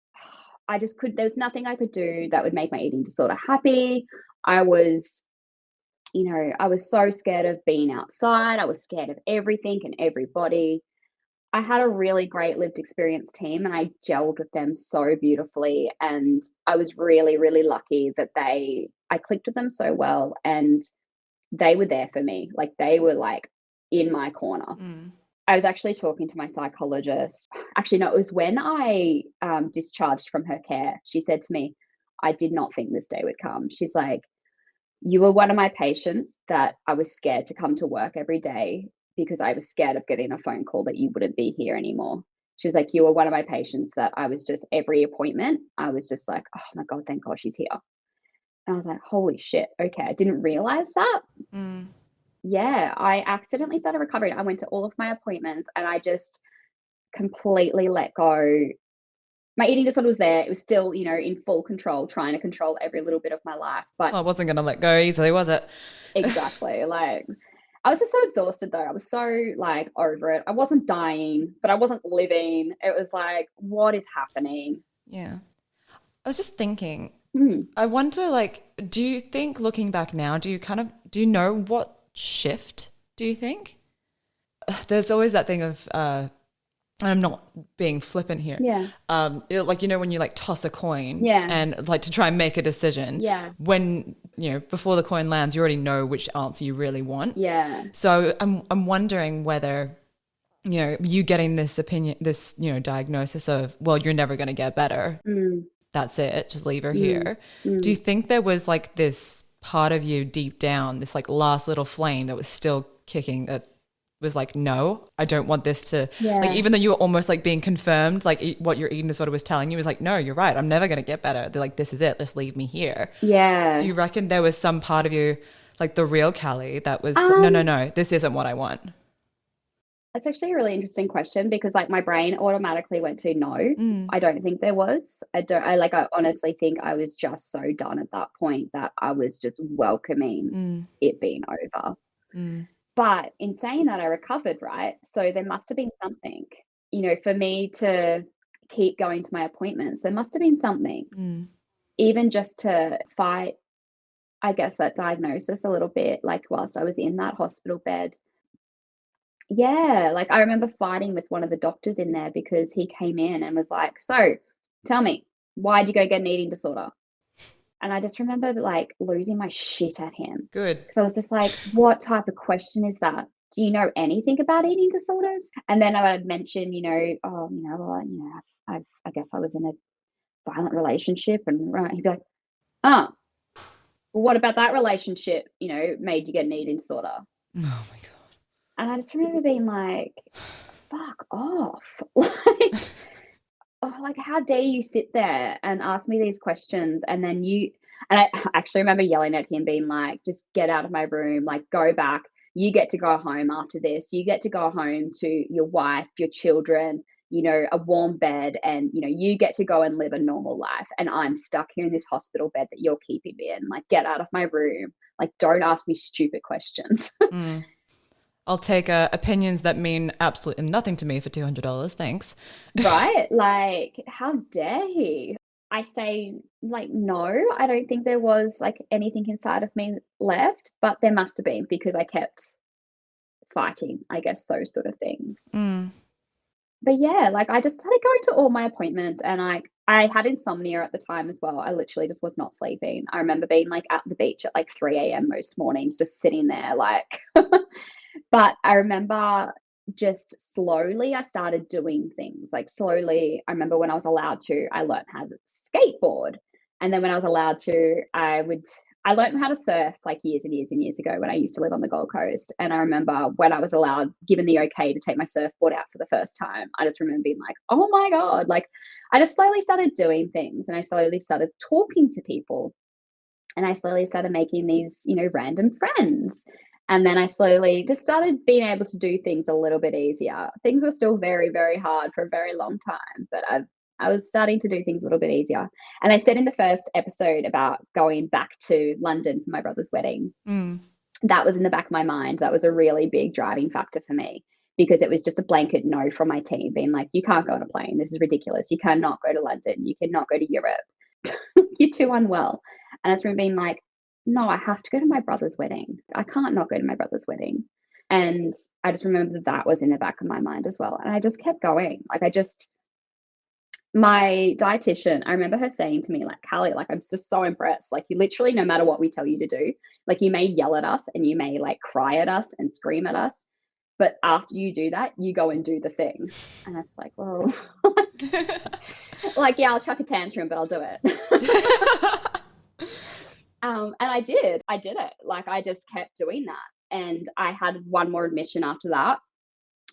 B: There's nothing I could do that would make my eating disorder happy. I was, you know, I was so scared of being outside. I was scared of everything and everybody. I had a really great lived experience team and I gelled with them so beautifully. And I was really, really lucky that I clicked with them so well and they were there for me. Like they were like in my corner.
A: Mm.
B: I was actually talking to my psychologist. Actually, no, it was when I discharged from her care. She said to me, I did not think this day would come. She's like, you were one of my patients that I was scared to come to work every day because I was scared of getting a phone call that you wouldn't be here anymore. She was like, you were one of my patients that I was just every appointment, I was just like, oh my God, thank God she's here. And I was like, holy shit. Okay. I didn't realize that.
A: Mm.
B: Yeah. I accidentally started recovering. I went to all of my appointments and I just completely let go. My eating disorder was there. It was still, you know, in full control, trying to control every little bit of my life. But
A: Well, I wasn't going to let go easily, was it?
B: exactly. Like, I was just so exhausted though. I was so like over it. I wasn't dying, but I wasn't living. It was like, what is happening?
A: Yeah. I was just thinking,
B: Hmm.
A: I wonder, like, do you think looking back now, do you know what shift do you think? There's always that thing of, I'm not being flippant here.
B: Yeah.
A: Like, you know, when you like toss a coin
B: Yeah.
A: and like to try and make a decision,
B: Yeah.
A: when, you know, before the coin lands, you already know which answer you really want.
B: Yeah.
A: So I'm wondering whether, you know, you getting this opinion, this, you know, diagnosis of, well, you're never going to get better.
B: Mm.
A: That's it. Just leave her
B: Mm.
A: here. Do you
B: Mm.
A: think there was like this part of you deep down, this like last little flame that was still kicking, that was like, no, I don't want this to, like,
B: Yeah.
A: even though you were almost like being confirmed, like what your eating disorder was telling you was like, no, you're right. I'm never going to get better. They're like, this is it. Just leave me here.
B: Yeah.
A: Do you reckon there was some part of you, like the real Callie, that was,
B: Um,
A: no, this isn't what I want?
B: That's actually a really interesting question because like my brain automatically went to no.
A: Mm,
B: I don't think there was. I honestly think I was just so done at that point that I was just welcoming
A: mm,
B: it being over.
A: mm,
B: But in saying that, I recovered, right? So there must have been something, you know, for me to keep going to my appointments. There must have been something,
A: mm,
B: even just to fight, I guess, that diagnosis a little bit, like whilst I was in that hospital bed. Yeah, like I remember fighting with one of the doctors in there because he came in and was like, so tell me, why'd you go get an eating disorder? And I just remember like losing my shit at him
A: good.
B: because I was just like, what type of question is that? Do you know anything about eating disorders? And then I would mention, you know, oh, you know, well, you know, I guess I was in a violent relationship, and right, he'd be like, oh, well, what about that relationship? You know, made you get an eating disorder?
A: Oh my God.
B: And I just remember being like, fuck off. Like, oh, like how dare you sit there and ask me these questions and then And I actually remember yelling at him, being like, just get out of my room, like, go back. You get to go home after this. You get to go home to your wife, your children, a warm bed, and, you get to go and live a normal life. And I'm stuck here in this hospital bed that you're keeping me in. Like, get out of my room. Like, don't ask me stupid questions.
A: Mm. I'll take opinions that mean absolutely nothing to me for $200. Thanks.
B: Right? Like, how dare he? I say, like, no, I don't think there was like anything inside of me left, but there must have been, because I kept fighting, I guess, those sort of things.
A: Mm.
B: But yeah, like, I just started going to all my appointments, and I had insomnia at the time as well. I literally just was not sleeping. I remember being like at the beach at like 3 a.m. most mornings, just sitting there like but I remember just slowly I started doing things. Like, slowly, I remember when I was allowed to, I learned how to skateboard. And then when I was allowed to, I learned how to surf like years and years and years ago when I used to live on the Gold Coast. And I remember when I was allowed, given the okay to take my surfboard out for the first time, I just remember being like, oh my God, like, I just slowly started doing things, and I slowly started talking to people, and I slowly started making these, random friends. And then I slowly just started being able to do things a little bit easier. Things were still very, very hard for a very long time, but I was starting to do things a little bit easier. And I said in the first episode about going back to London for my brother's wedding.
A: Mm.
B: That was in the back of my mind. That was a really big driving factor for me, because it was just a blanket no from my team, being like, you can't go on a plane. This is ridiculous. You cannot go to London. You cannot go to Europe. You're too unwell. And I just remember being like, no, I have to go to my brother's wedding. I can't not go to my brother's wedding. And I just remember that was in the back of my mind as well. And I just kept going. Like, my dietitian, I remember her saying to me, like, Callie, like, I'm just so impressed. Like, you literally, no matter what we tell you to do, like, you may yell at us and you may like cry at us and scream at us, but after you do that, you go and do the thing. And I was like, well, like, yeah, I'll chuck a tantrum, but I'll do it. And I did it. Like, I just kept doing that. And I had one more admission after that,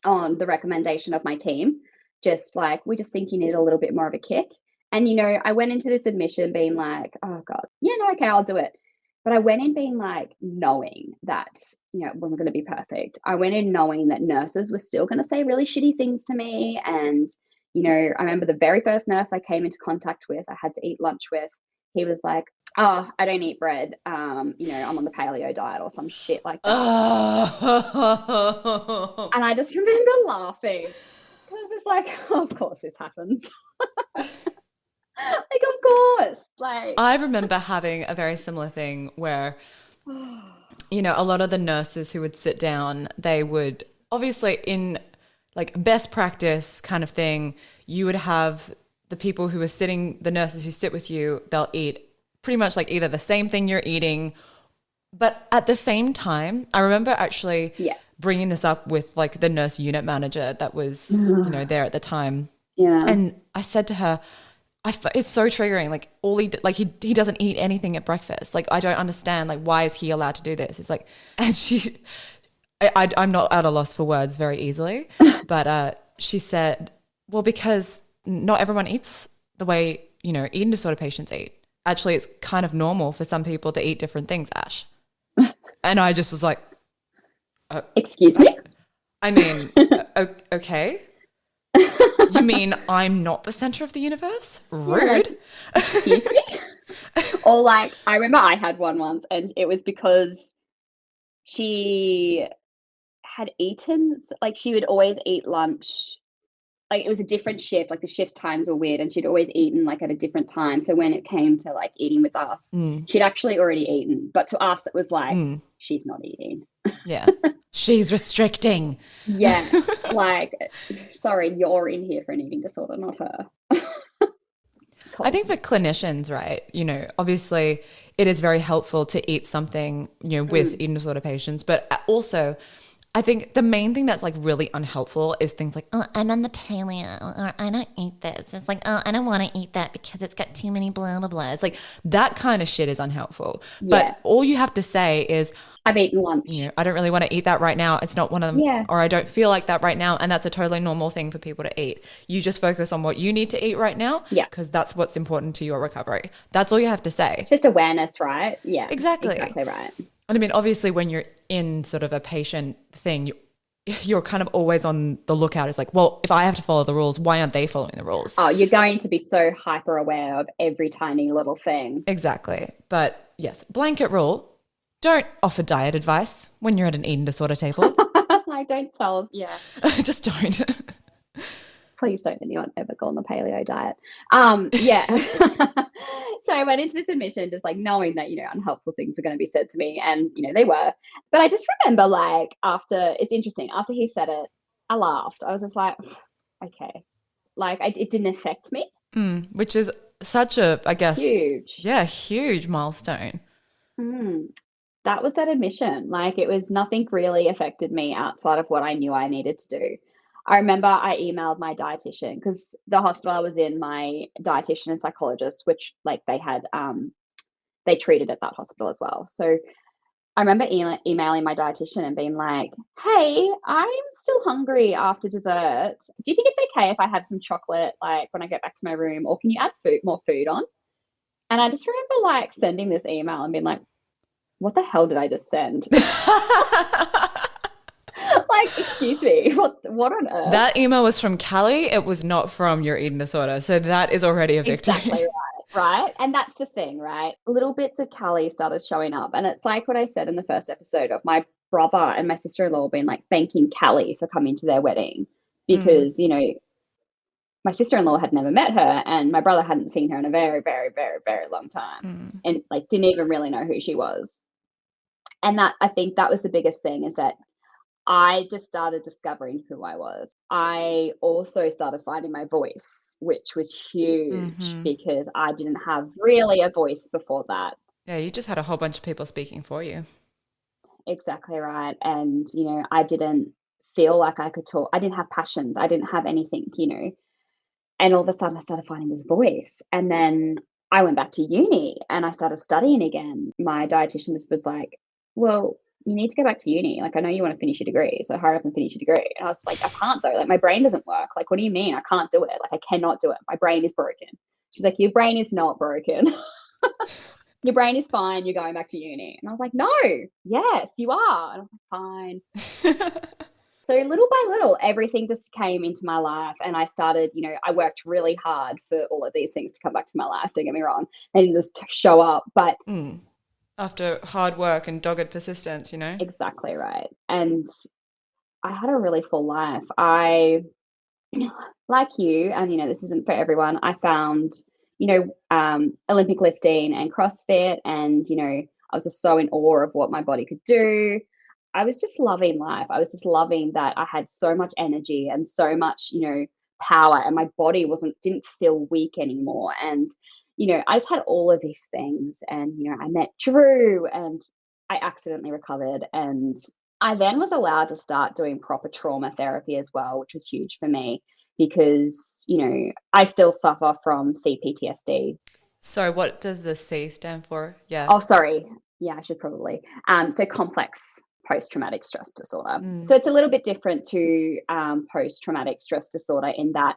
B: on the recommendation of my team. Just like, we just think you need a little bit more of a kick. And, I went into this admission being like, oh God, yeah, no, okay, I'll do it. But I went in being like, knowing that, it wasn't going to be perfect. I went in knowing that nurses were still going to say really shitty things to me. And, I remember the very first nurse I came into contact with, I had to eat lunch with, he was like, oh, I don't eat bread. I'm on the paleo diet or some shit like that. And I just remember laughing. Because it's like, oh, of course this happens. Like, of course. Like,
A: I remember having a very similar thing where, a lot of the nurses who would sit down, they would obviously, in like best practice kind of thing, you would have the people who are sitting, the nurses who sit with you, they'll eat pretty much like either the same thing you're eating, but at the same time, I remember actually bringing this up with like the nurse unit manager that was, there at the time.
B: Yeah.
A: And I said to her, it's so triggering. Like, he doesn't eat anything at breakfast. Like, I don't understand. Like, why is he allowed to do this? It's like, and I'm not at a loss for words very easily, but she said, well, because not everyone eats the way, eating disorder patients eat. Actually, it's kind of normal for some people to eat different things, Ash. And I just was like,
B: excuse me?
A: I mean, okay. You mean I'm not the center of the universe? Rude.
B: Yeah, like, excuse me? Or like, I remember I had one once, and it was because she had eaten, like, she would always eat lunch. Like, it was a different shift, like the shift times were weird, and she'd always eaten like at a different time. So when it came to like eating with us, she'd actually already eaten. But to us, it was like, she's not eating.
A: Yeah. She's restricting.
B: Yeah. Like, sorry, you're in here for an eating disorder, not her.
A: I think for clinicians, right, obviously it is very helpful to eat something, with eating disorder patients, but also I think the main thing that's like really unhelpful is things like, oh, I'm on the paleo, or I don't eat this. It's like, oh, I don't want to eat that because it's got too many blah, blah, blah. It's like that kind of shit is unhelpful.
B: Yeah.
A: But all you have to say is,
B: I've eaten lunch.
A: I don't really want to eat that right now. It's not one of them,
B: Yeah.
A: or I don't feel like that right now. And that's a totally normal thing for people to eat. You just focus on what you need to eat right now
B: Yeah.
A: because that's what's important to your recovery. That's all you have to say.
B: It's just awareness, right? Yeah.
A: Exactly.
B: Exactly right.
A: And I mean, obviously, when you're in sort of a patient thing, you're kind of always on the lookout. It's like, well, if I have to follow the rules, why aren't they following the rules?
B: Oh, you're going to be so hyper aware of every tiny little thing.
A: Exactly. But yes, blanket rule, don't offer diet advice when you're at an eating disorder table.
B: I don't tell. Yeah.
A: Just don't.
B: Please don't anyone ever go on the paleo diet. Yeah. So I went into this admission just like knowing that, unhelpful things were going to be said to me, and, they were. But I just remember like it's interesting, after he said it, I laughed. I was just like, okay. Like it didn't affect me.
A: Which is such a, I guess,
B: Huge.
A: Yeah, huge milestone.
B: That was that admission. Like it was nothing really affected me outside of what I knew I needed to do. I remember I emailed my dietitian because the hospital I was in, my dietitian and psychologist, which like they treated at that hospital as well. So I remember emailing my dietitian and being like, hey, I'm still hungry after dessert. Do you think it's okay if I have some chocolate like when I get back to my room, or can you add more food on? And I just remember like sending this email and being like, what the hell did I just send? Like, excuse me, what on earth?
A: That email was from Callie. It was not from your eating disorder. So that is already a victory.
B: Exactly right? And that's the thing, right? Little bits of Callie started showing up. And it's like what I said in the first episode of my brother and my sister-in-law being like thanking Callie for coming to their wedding because, my sister-in-law had never met her and my brother hadn't seen her in a very, very, very, very long time and like didn't even really know who she was. And that, I think that was the biggest thing, is that I just started discovering who I was. I also started finding my voice, which was huge because I didn't have really a voice before that.
A: Yeah, you just had a whole bunch of people speaking for you.
B: Exactly right. And, I didn't feel like I could talk. I didn't have passions. I didn't have anything, And all of a sudden I started finding this voice. And then I went back to uni and I started studying again. My dietitian was like, well, you need to go back to uni. Like, I know you want to finish your degree, so hurry up and finish your degree. And I was like, I can't though. Like, my brain doesn't work. Like, what do you mean? I can't do it. Like, I cannot do it. My brain is broken. She's like, your brain is not broken. Your brain is fine. You're going back to uni. And I was like, no, yes, you are. And I'm like, fine. So little by little, everything just came into my life. And I started, I worked really hard for all of these things to come back to my life. Don't get me wrong. They didn't just show up. But
A: after hard work and dogged persistence,
B: Exactly right. And I had a really full life. I, like you, and this isn't for everyone, I found, Olympic lifting and CrossFit, and, I was just so in awe of what my body could do. I was just loving life. I was just loving that I had so much energy and so much, power, and my body didn't feel weak anymore. And, I just had all of these things, and, I met Drew and I accidentally recovered, and I then was allowed to start doing proper trauma therapy as well, which was huge for me because, I still suffer from CPTSD.
A: So what does the C stand for? Yeah.
B: Oh, sorry. Yeah, I should probably. So complex post-traumatic stress disorder. So it's a little bit different to post-traumatic stress disorder in that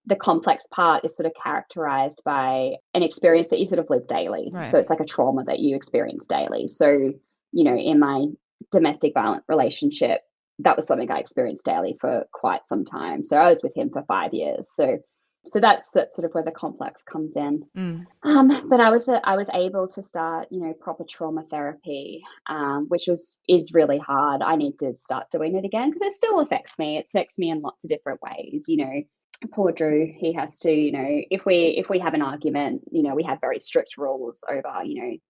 B: the complex part is sort of characterized by an experience that you sort of live daily.
A: Right.
B: So it's like a trauma that you experience daily. So, in my domestic violent relationship, that was something I experienced daily for quite some time. So I was with him for 5 years. So that's sort of where the complex comes in. But I was able to start, proper trauma therapy, which is really hard. I need to start doing it again because it still affects me. It affects me in lots of different ways. Poor Drew, he has to, if we have an argument, we have very strict rules over,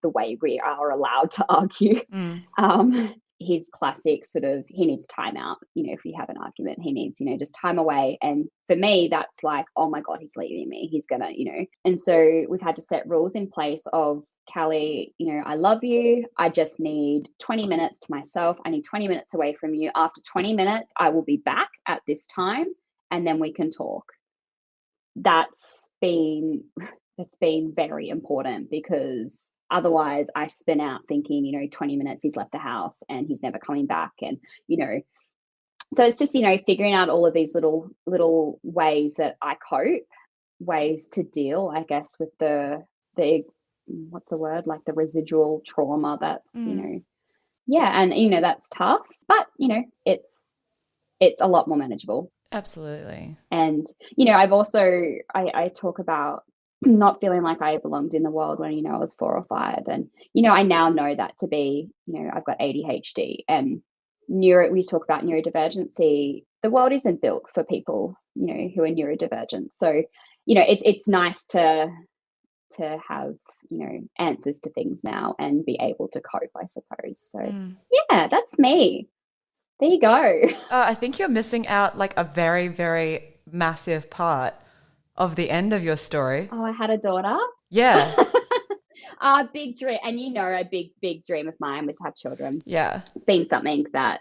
B: the way we are allowed to argue. his classic sort of, he needs time out. You know, if we have an argument, he needs, you know, just time away. And for me, that's like, oh my God, he's leaving me. He's gonna, you know. And so we've had to set rules in place of, Callie, you know, I love you. I just need 20 minutes to myself. I need 20 minutes away from you. After 20 minutes, I will be back at this time and then we can talk. That's been very important, because otherwise I spin out thinking, you know, 20 minutes he's left the house and he's never coming back. And, you know, so it's just, you know, figuring out all of these little ways that I cope, ways to deal, I guess, with the what's the word, like the residual trauma that's, you know, yeah. And, you know, that's tough, but, you know, it's a lot more manageable.
A: Absolutely.
B: And, you know, I've also, I talk about not feeling like I belonged in the world when, you know, I was 4 or 5. And, you know, I now know that to be, you know, I've got ADHD and we talk about neurodivergency. The world isn't built for people, you know, who are neurodivergent. So, you know, it's nice to have, you know, answers to things now and be able to cope, I suppose. So yeah, that's me. There you go.
A: I think you're missing out like a very, very massive part of the end of your story.
B: Oh, I had a daughter.
A: Yeah.
B: A big dream. And you know, a big dream of mine was to have children.
A: Yeah.
B: It's been something that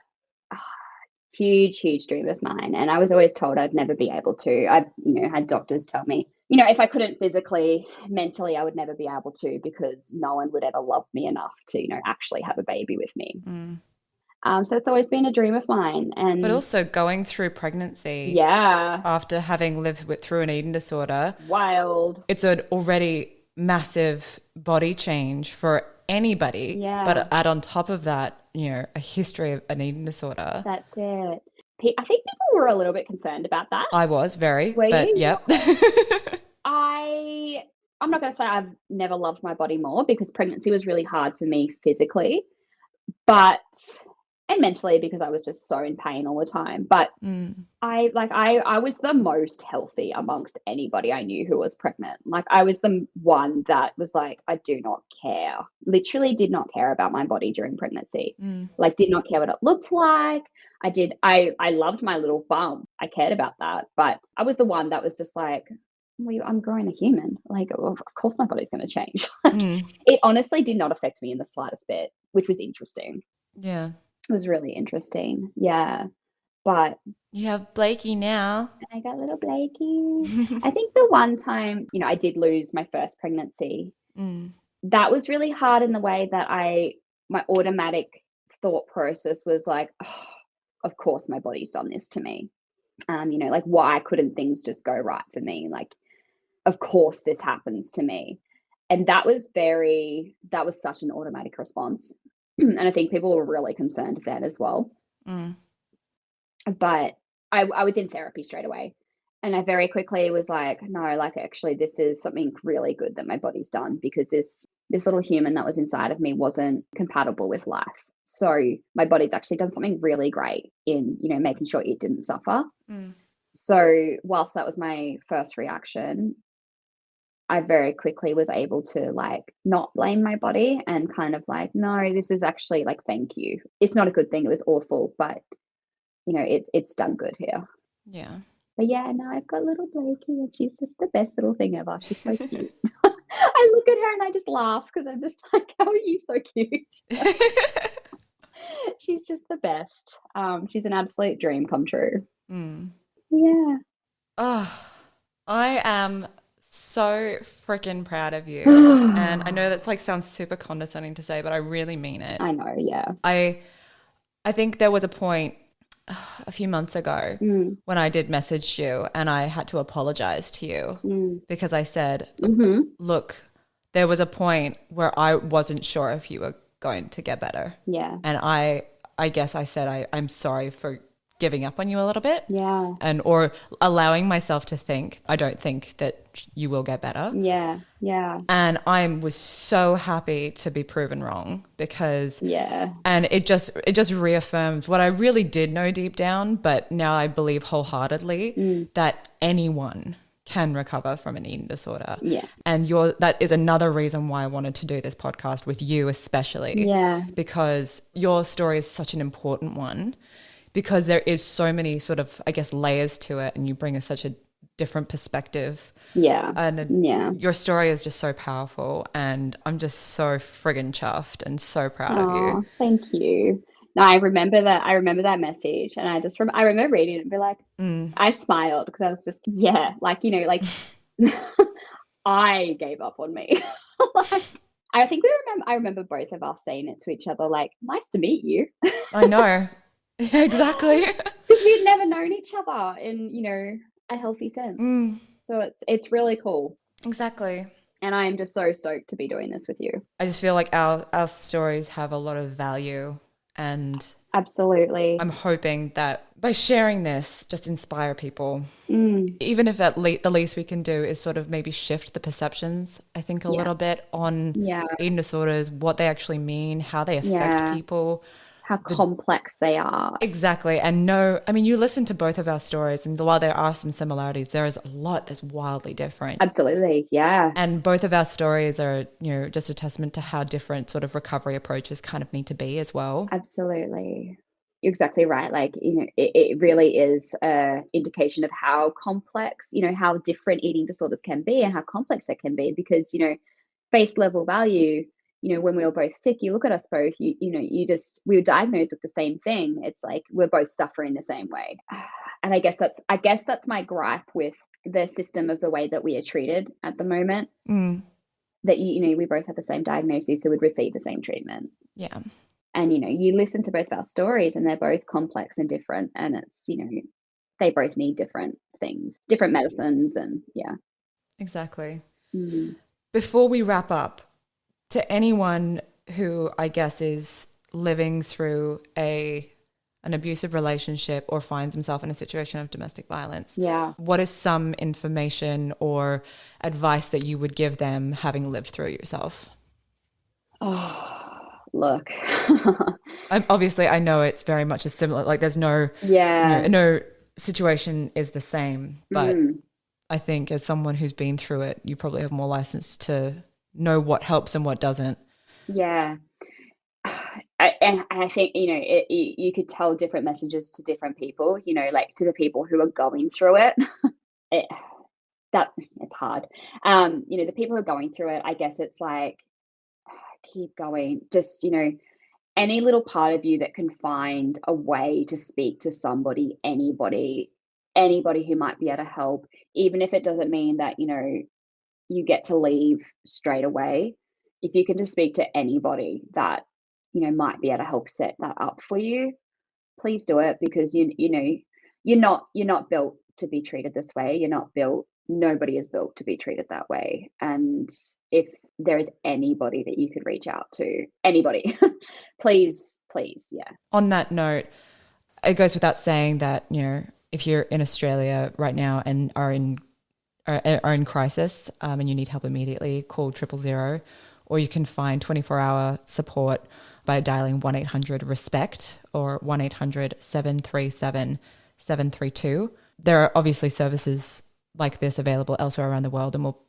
B: huge dream of mine. And I was always told I'd never be able to. I've, you know, had doctors tell me, you know, if I couldn't physically, mentally, I would never be able to, because no one would ever love me enough to, you know, actually have a baby with me. So it's always been a dream of mine.
A: But also going through pregnancy, after having lived through an eating disorder,
B: wild.
A: It's an already massive body change for anybody.
B: Yeah.
A: But add on top of that, you know, a history of an eating disorder.
B: That's it. I think people were a little bit concerned about that.
A: I was very.
B: Were you?
A: Yep.
B: I'm not going to say I've never loved my body more, because pregnancy was really hard for me physically, and mentally, because I was just so in pain all the time. But I was the most healthy amongst anybody I knew who was pregnant. Like, I was the one that was like, I do not care. Literally did not care about my body during pregnancy. Like, did not care what it looked like. I loved my little bump. I cared about that. But I was the one that was just like, well, I'm growing a human. Like, of course my body's going to change. It honestly did not affect me in the slightest bit, which was interesting.
A: Yeah.
B: It was really interesting. Yeah. But
A: you have Blakey now.
B: I got little Blakey. I think the one time, you know, I did lose my first pregnancy. That was really hard in the way that my automatic thought process was like, oh, of course my body's done this to me. You know, like, why couldn't things just go right for me? Like, of course this happens to me. And that was such an automatic response. And I think people were really concerned then as well. But I was in therapy straight away. And I very quickly was like, no, like, actually, this is something really good that my body's done, because this little human that was inside of me wasn't compatible with life. So my body's actually done something really great in, you know, making sure it didn't suffer. So whilst that was my first reaction, I very quickly was able to, like, not blame my body and kind of like, no, this is actually, like, thank you. It's not a good thing. It was awful, but, you know, it's done good here.
A: Yeah.
B: But yeah, no, I've got little Blakey, and she's just the best little thing ever. She's so cute. I look at her and I just laugh, because I'm just like, how are you so cute? She's just the best. She's an absolute dream come true. Yeah.
A: Oh, I am so freaking proud of you. And I know that's like sounds super condescending to say, but I really mean it.
B: I know, yeah.
A: I think there was a point a few months ago when I did message you and I had to apologize to you because I said, look, there was a point where I wasn't sure if you were going to get better.
B: Yeah.
A: And I guess I said I'm sorry for giving up on you a little bit.
B: Yeah.
A: And or allowing myself to think I don't think that you will get better.
B: Yeah. Yeah.
A: And I was so happy to be proven wrong because and it just reaffirmed what I really did know deep down, but now I believe wholeheartedly that anyone can recover from an eating disorder.
B: Yeah.
A: And that is another reason why I wanted to do this podcast with you especially.
B: Yeah.
A: Because your story is such an important one, because there is so many sort of, I guess, layers to it, and you bring us such a different perspective.
B: Yeah.
A: And your story is just so powerful, and I'm just so friggin' chuffed and so proud of you.
B: Oh, thank you. No, I remember that. I remember that message, and I remember reading it and be like, I smiled because I was just, yeah, like, like I gave up on me. Like, I think I remember both of us saying it to each other, like, nice to meet you.
A: I know. Exactly.
B: Because we'd never known each other in, a healthy sense. So it's really cool.
A: Exactly.
B: And I am just so stoked to be doing this with you.
A: I just feel like our stories have a lot of value, and
B: absolutely,
A: I'm hoping that by sharing this, just inspire people. Even if the least we can do is sort of maybe shift the perceptions, I think, a little bit on eating disorders, what they actually mean, how they affect people.
B: How complex they are.
A: Exactly. And you listen to both of our stories, and while there are some similarities, there is a lot that's wildly different.
B: Absolutely. Yeah.
A: And both of our stories are, just a testament to how different sort of recovery approaches kind of need to be as well.
B: Absolutely. You're exactly right. Like, it really is an indication of how complex, how different eating disorders can be and how complex it can be because, base level value, when we were both sick, you look at us both, we were diagnosed with the same thing. It's like we're both suffering the same way. And I guess that's my gripe with the system of the way that we are treated at the moment. That we both have the same diagnosis, so we'd receive the same treatment.
A: Yeah.
B: And you listen to both our stories, and they're both complex and different. And it's they both need different things, different medicines, and
A: Exactly. Before we wrap up, to anyone who I guess is living through an abusive relationship or finds himself in a situation of domestic violence, what is some information or advice that you would give them having lived through it yourself?
B: Oh, look.
A: Obviously, I know it's very much a similar, like there's no situation is the same, but I think as someone who's been through it, you probably have more license to know what helps and what doesn't.
B: Yeah. And I think, you could tell different messages to different people, like to the people who are going through it, it's hard. The people who are going through it, I guess it's like, keep going. Just, any little part of you that can find a way to speak to somebody, anybody who might be able to help, even if it doesn't mean that, you get to leave straight away. If you can just speak to anybody that, might be able to help set that up for you, please do it because you're not built to be treated this way. Nobody is built to be treated that way. And if there is anybody that you could reach out to, anybody, please, yeah.
A: On that note, it goes without saying that, if you're in Australia right now and are in crisis and you need help immediately, call 000, or you can find 24-hour support by dialing 1-800-RESPECT or 1-800-737-732. There are obviously services like this available elsewhere around the world, and we'll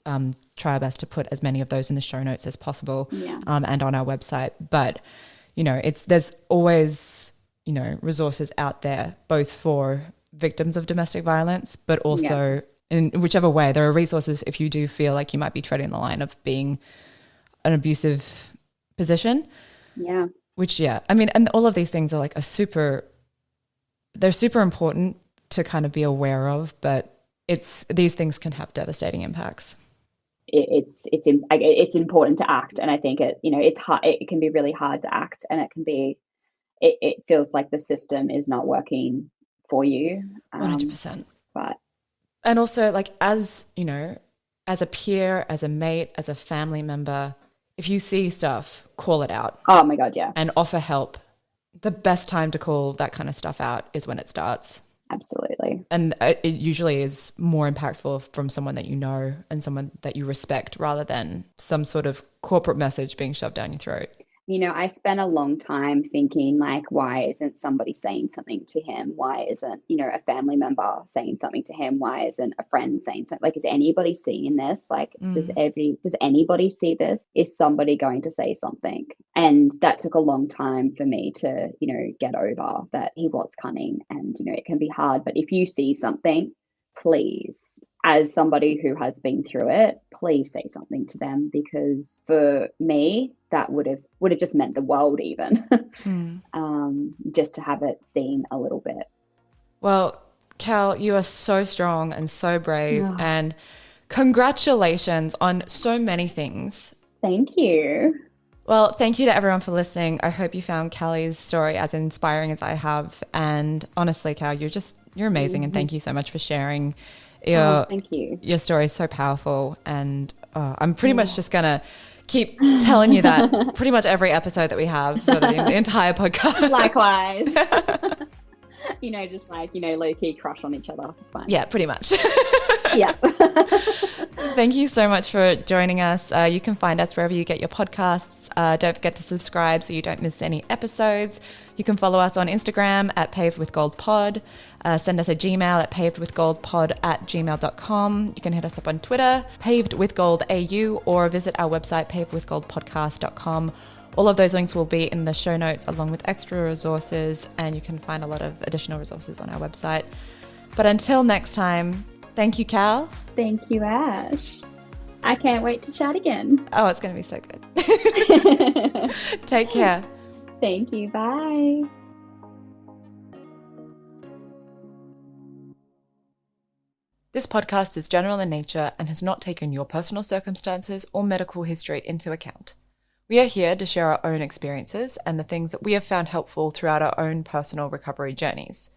A: try our best to put as many of those in the show notes as possible and on our website. But, there's always, resources out there, both for victims of domestic violence, but also in whichever way, there are resources if you do feel like you might be treading the line of being an abusive position.
B: Yeah.
A: Which, and all of these things are like they're super important to kind of be aware of, but these things can have devastating impacts.
B: It's important to act, and I think it's hard. It can be really hard to act, and it feels like the system is not working for you.
A: 100%.
B: But
A: and also, like, as as a peer, as a mate, as a family member, if you see stuff, call it out.
B: Oh my God, yeah.
A: And offer help. The best time to call that kind of stuff out is when it starts.
B: Absolutely.
A: And it usually is more impactful from someone that you know and someone that you respect rather than some sort of corporate message being shoved down your throat.
B: I spent a long time thinking, like, why isn't somebody saying something to him? Why isn't, a family member saying something to him? Why isn't a friend saying something? Like, is anybody seeing this? Like,
A: Mm.
B: does anybody see this? Is somebody going to say something? And that took a long time for me to, get over that he was cunning. And, it can be hard. But if you see something, please, as somebody who has been through it, please say something to them, because for me, that would have just meant the world, even
A: Mm.
B: just to have it seen a little bit.
A: Well, Cal, you are so strong and so brave,
B: Oh,
A: and congratulations on so many things.
B: thank you.
A: Well, thank you to everyone for listening. I hope you found Callie's story as inspiring as I have. And honestly, Cal, you're amazing. And thank you so much for sharing
B: Oh,
A: your
B: thank you.
A: your story is so powerful. And I'm pretty much just going to keep telling you that pretty much every episode that we have for the entire podcast.
B: Likewise. Just like, low-key crush on each other. It's fine.
A: Yeah, pretty much.
B: Yeah.
A: Thank you so much for joining us. You can find us wherever you get your podcasts. Don't forget to subscribe so you don't miss any episodes. You can follow us on Instagram at pavedwithgoldpod. Send us a Gmail at pavedwithgoldpod@gmail.com. You can hit us up on Twitter, pavedwithgoldau, or visit our website, pavedwithgoldpodcast.com. All of those links will be in the show notes along with extra resources, and you can find a lot of additional resources on our website. But until next time, thank you, Cal.
B: Thank you, Ash. I can't wait to chat again.
A: Oh, it's going to be so good. Take care.
B: Thank you. Bye.
A: This podcast is general in nature and has not taken your personal circumstances or medical history into account. We are here to share our own experiences and the things that we have found helpful throughout our own personal recovery journeys.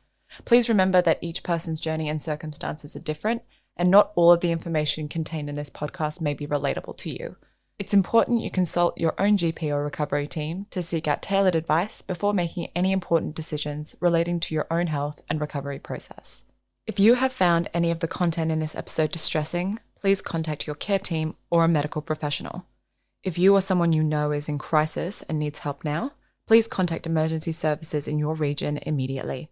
A: Please remember that each person's journey and circumstances are different, and not all of the information contained in this podcast may be relatable to you. It's important you consult your own GP or recovery team to seek out tailored advice before making any important decisions relating to your own health and recovery process. If you have found any of the content in this episode distressing, please contact your care team or a medical professional. If you or someone you know is in crisis and needs help now, please contact emergency services in your region immediately.